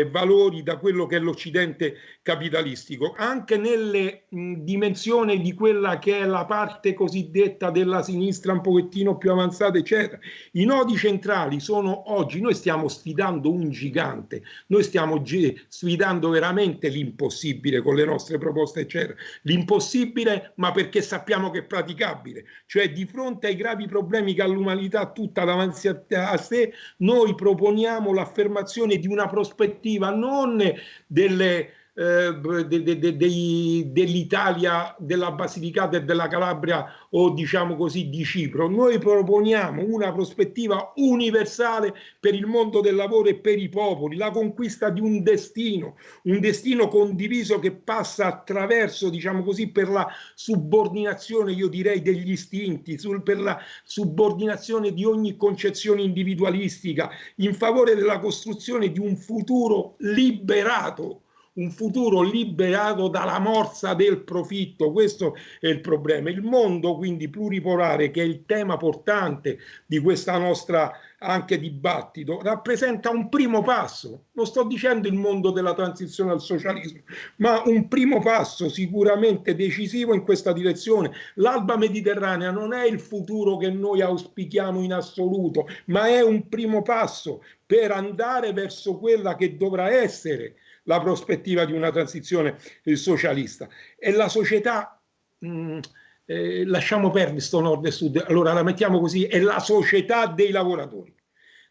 valori da quello che è l'Occidente capitalistico, anche nelle dimensioni di quella che è la parte cosiddetta della sinistra un pochettino più avanzata, eccetera. I nodi centrali sono oggi, noi stiamo sfidando un gigante, noi stiamo sfidando veramente l'impossibile con le nostre proposte, eccetera. L'impossibile, ma perché sappiamo che è praticabile, cioè di fronte ai gravi problemi che ha l'umanità tutta davanti a sé, noi proponiamo l'affermazione di una prospettiva non dell'Italia, della Basilicata e della Calabria o diciamo così di Cipro. Noi proponiamo una prospettiva universale per il mondo del lavoro e per i popoli, la conquista di un destino condiviso che passa attraverso, diciamo così, per la subordinazione, io direi, degli istinti, per la subordinazione di ogni concezione individualistica, in favore della costruzione di un futuro liberato dalla morsa del profitto. Questo è il problema. Il mondo quindi pluripolare, che è il tema portante di questa nostra anche dibattito, rappresenta un primo passo. Non sto dicendo il mondo della transizione al socialismo, ma un primo passo sicuramente decisivo in questa direzione. L'alba mediterranea non è il futuro che noi auspichiamo in assoluto, ma è un primo passo per andare verso quella che dovrà essere la prospettiva di una transizione socialista. E la società, lasciamo perdere sto nord e sud, allora la mettiamo così, è la società dei lavoratori.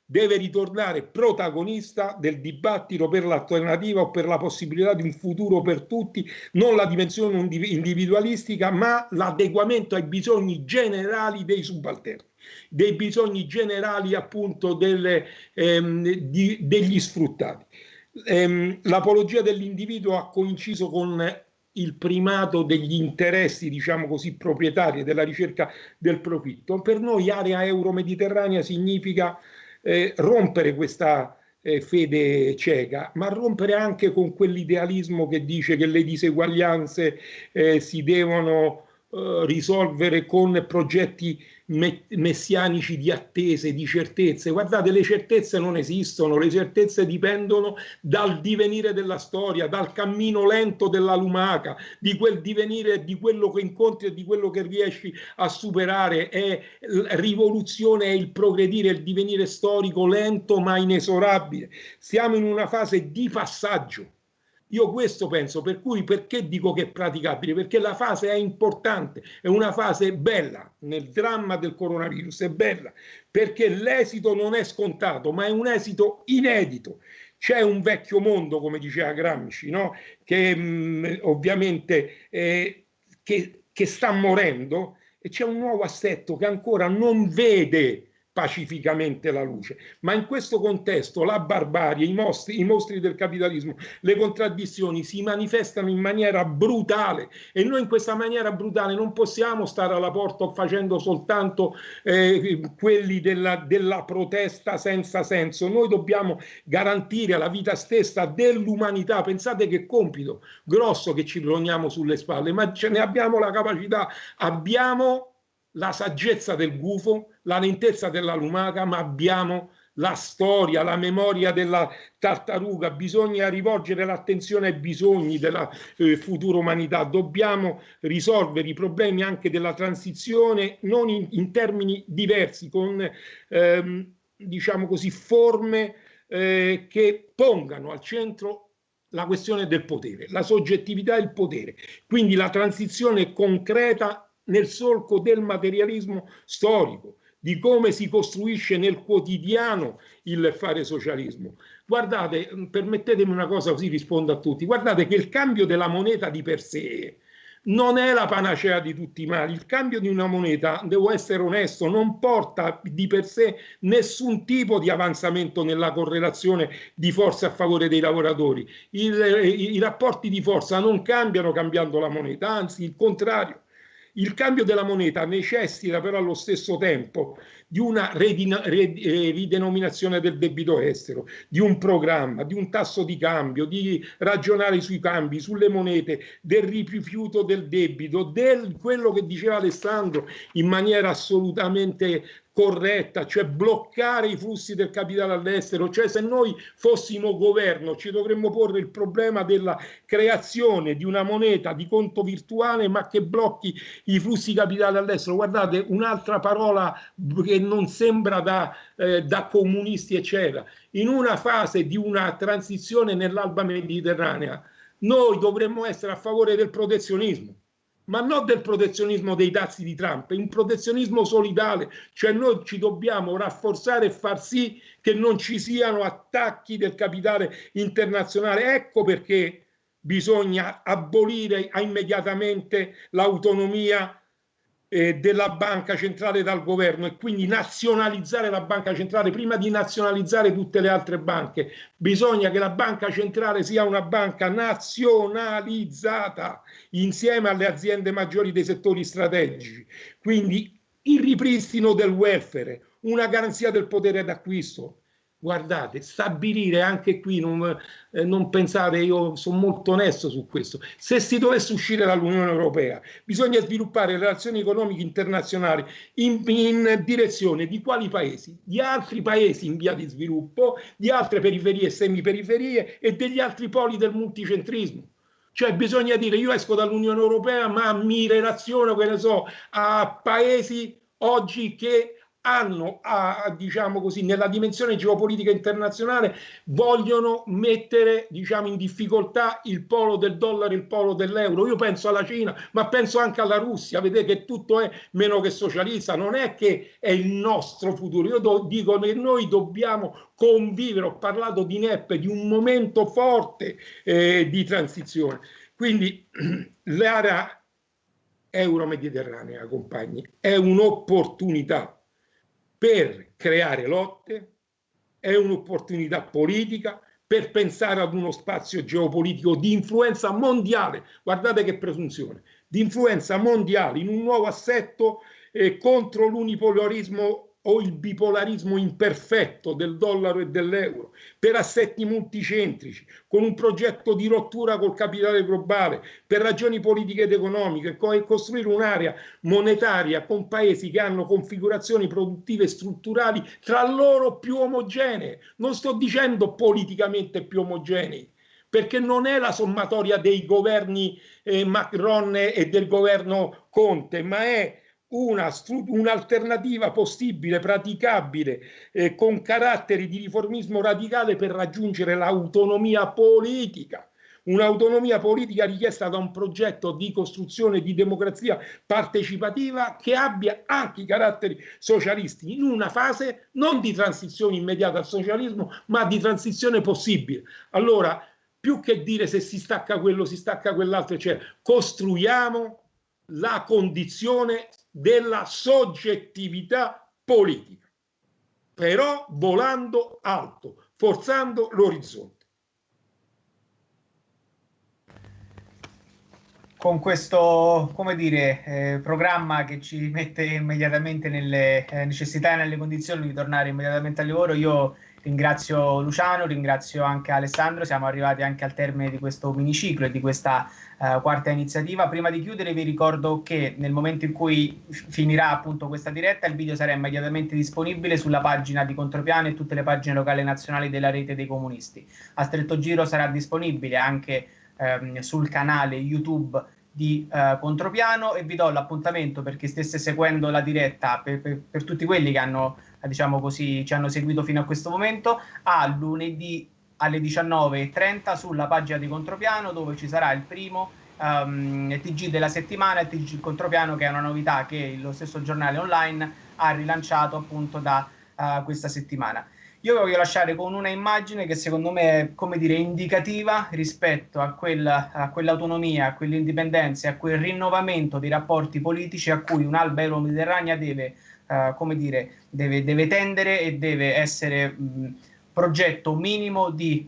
Deve ritornare protagonista del dibattito per l'alternativa o per la possibilità di un futuro per tutti, non la dimensione individualistica, ma l'adeguamento ai bisogni generali dei subalterni, dei bisogni generali appunto degli sfruttati. L'apologia dell'individuo ha coinciso con il primato degli interessi, diciamo così, proprietari della ricerca del profitto. Per noi area euro-mediterranea significa rompere questa fede cieca, ma rompere anche con quell'idealismo che dice che le diseguaglianze si devono risolvere con progetti messianici di attese, di certezze. Guardate, le certezze non esistono, le certezze dipendono dal divenire della storia, dal cammino lento della lumaca, di quel divenire, di quello che incontri e di quello che riesci a superare. È rivoluzione, è il progredire, il divenire storico lento ma inesorabile. Siamo in una fase di passaggio. Io questo penso, per cui perché dico che è praticabile? Perché la fase è importante, è una fase bella, nel dramma del coronavirus è bella, perché l'esito non è scontato, ma è un esito inedito. C'è un vecchio mondo, come diceva Gramsci, no? Che ovviamente che sta morendo, e c'è un nuovo assetto che ancora non vede pacificamente la luce, ma in questo contesto la barbarie, i mostri del capitalismo, le contraddizioni si manifestano in maniera brutale, e noi in questa maniera brutale non possiamo stare alla porta facendo soltanto quelli della protesta senza senso. Noi dobbiamo garantire la vita stessa dell'umanità. Pensate che compito grosso che ci poniamo sulle spalle, ma ce ne abbiamo la capacità, abbiamo la saggezza del gufo, la lentezza della lumaca, ma abbiamo la storia, la memoria della tartaruga, bisogna rivolgere l'attenzione ai bisogni della futura umanità, dobbiamo risolvere i problemi anche della transizione non in termini diversi, con diciamo così, forme che pongano al centro la questione del potere, la soggettività e il potere, quindi la transizione concreta nel solco del materialismo storico, di come si costruisce nel quotidiano il fare socialismo. Guardate, permettetemi una cosa così rispondo a tutti, guardate che il cambio della moneta di per sé non è la panacea di tutti i mali. Il cambio di una moneta, devo essere onesto, non porta di per sé nessun tipo di avanzamento nella correlazione di forza a favore dei lavoratori. I rapporti di forza non cambiano cambiando la moneta, anzi il contrario. Il cambio della moneta necessita però allo stesso tempo di una ridenominazione del debito estero, di un programma, di un tasso di cambio, di ragionare sui cambi, sulle monete, del rifiuto del debito, quello che diceva Alessandro in maniera assolutamente corretta, cioè bloccare i flussi del capitale all'estero. Cioè, se noi fossimo governo ci dovremmo porre il problema della creazione di una moneta di conto virtuale ma che blocchi i flussi di capitale all'estero. Guardate, un'altra parola che non sembra da comunisti eccetera, in una fase di una transizione nell'alba mediterranea noi dovremmo essere a favore del protezionismo, ma non del protezionismo dei dazi di Trump, è un protezionismo solidale, cioè noi ci dobbiamo rafforzare e far sì che non ci siano attacchi del capitale internazionale. Ecco perché bisogna abolire immediatamente l'autonomia della banca centrale dal governo e quindi nazionalizzare la banca centrale. Prima di nazionalizzare tutte le altre banche bisogna che la banca centrale sia una banca nazionalizzata insieme alle aziende maggiori dei settori strategici, quindi il ripristino del welfare, una garanzia del potere d'acquisto. Guardate, stabilire anche qui, non pensate, io sono molto onesto su questo, se si dovesse uscire dall'Unione Europea bisogna sviluppare relazioni economiche internazionali in direzione di quali paesi? Di altri paesi in via di sviluppo, di altre periferie e semiperiferie e degli altri poli del multicentrismo. Cioè bisogna dire io esco dall'Unione Europea ma mi relaziono, che ne so, a paesi oggi che hanno, diciamo così, nella dimensione geopolitica internazionale vogliono mettere, diciamo, in difficoltà il polo del dollaro e il polo dell'euro. Io penso alla Cina, ma penso anche alla Russia, vedete che tutto è meno che socialista, non è che è il nostro futuro. Io dico che noi dobbiamo convivere, ho parlato di NEP, di un momento forte di transizione. Quindi l'area euro-mediterranea, compagni, è un'opportunità per creare lotte, è un'opportunità politica per pensare ad uno spazio geopolitico di influenza mondiale, guardate che presunzione, di influenza mondiale in un nuovo assetto contro l'unipolarismo o il bipolarismo imperfetto del dollaro e dell'euro, per assetti multicentrici, con un progetto di rottura col capitale globale, per ragioni politiche ed economiche, costruire un'area monetaria con paesi che hanno configurazioni produttive e strutturali tra loro più omogenee. Non sto dicendo politicamente più omogenei, perché non è la sommatoria dei governi Macron e del governo Conte, ma è un'alternativa possibile, praticabile, con caratteri di riformismo radicale per raggiungere l'autonomia politica. Un'autonomia politica richiesta da un progetto di costruzione di democrazia partecipativa che abbia anche i caratteri socialisti, in una fase non di transizione immediata al socialismo, ma di transizione possibile. Allora, più che dire se si stacca quello, si stacca quell'altro, cioè costruiamo la condizione della soggettività politica, però volando alto, forzando l'orizzonte. Con questo, come dire, programma che ci mette immediatamente nelle necessità e nelle condizioni di tornare immediatamente al lavoro, io ringrazio Luciano, ringrazio anche Alessandro, siamo arrivati anche al termine di questo miniciclo e di questa quarta iniziativa. Prima di chiudere vi ricordo che nel momento in cui finirà appunto questa diretta il video sarà immediatamente disponibile sulla pagina di Contropiano e tutte le pagine locali e nazionali della Rete dei Comunisti. A stretto giro sarà disponibile anche sul canale YouTube di Contropiano, e vi do l'appuntamento, per chi stesse seguendo la diretta, per tutti quelli che hanno, diciamo così, ci hanno seguito fino a questo momento, a lunedì alle 19:30 sulla pagina di Contropiano, dove ci sarà il primo TG della settimana, il TG Contropiano, che è una novità che lo stesso giornale online ha rilanciato appunto da questa settimana. Io vi voglio lasciare con una immagine che secondo me è, come dire, indicativa rispetto a quell'autonomia, a quell'indipendenza, a quel rinnovamento dei rapporti politici a cui un'Alba Euro-Mediterranea deve, come dire, deve tendere e deve essere progetto minimo di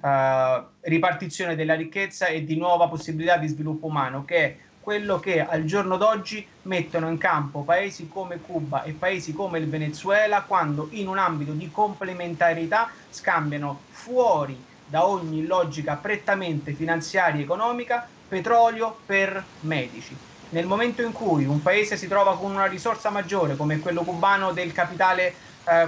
ripartizione della ricchezza e di nuova possibilità di sviluppo umano, che è quello che al giorno d'oggi mettono in campo paesi come Cuba e paesi come il Venezuela, quando in un ambito di complementarietà scambiano, fuori da ogni logica prettamente finanziaria e economica, petrolio per medici. Nel momento in cui un paese si trova con una risorsa maggiore, come quello cubano, del capitale,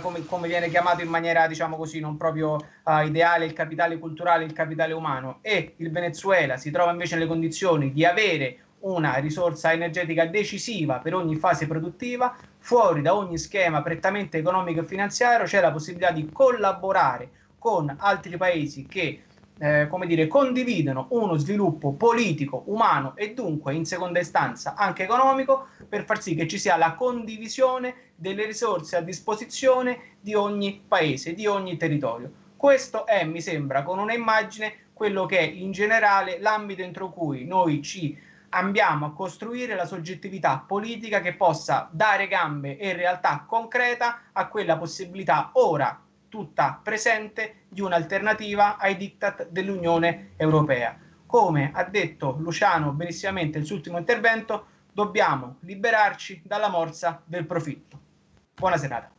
come viene chiamato in maniera, diciamo così, non proprio ideale, il capitale culturale, il capitale umano, e il Venezuela si trova invece nelle condizioni di avere una risorsa energetica decisiva per ogni fase produttiva, fuori da ogni schema prettamente economico e finanziario c'è la possibilità di collaborare con altri paesi che come dire, condividono uno sviluppo politico, umano e dunque in seconda istanza anche economico, per far sì che ci sia la condivisione delle risorse a disposizione di ogni paese, di ogni territorio. Questo è, mi sembra, con una immagine, quello che è in generale l'ambito entro cui noi ci andiamo a costruire la soggettività politica che possa dare gambe e realtà concreta a quella possibilità ora tutta presente di un'alternativa ai diktat dell'Unione Europea. Come ha detto Luciano benissimamente nel suo ultimo intervento, dobbiamo liberarci dalla morsa del profitto. Buona serata.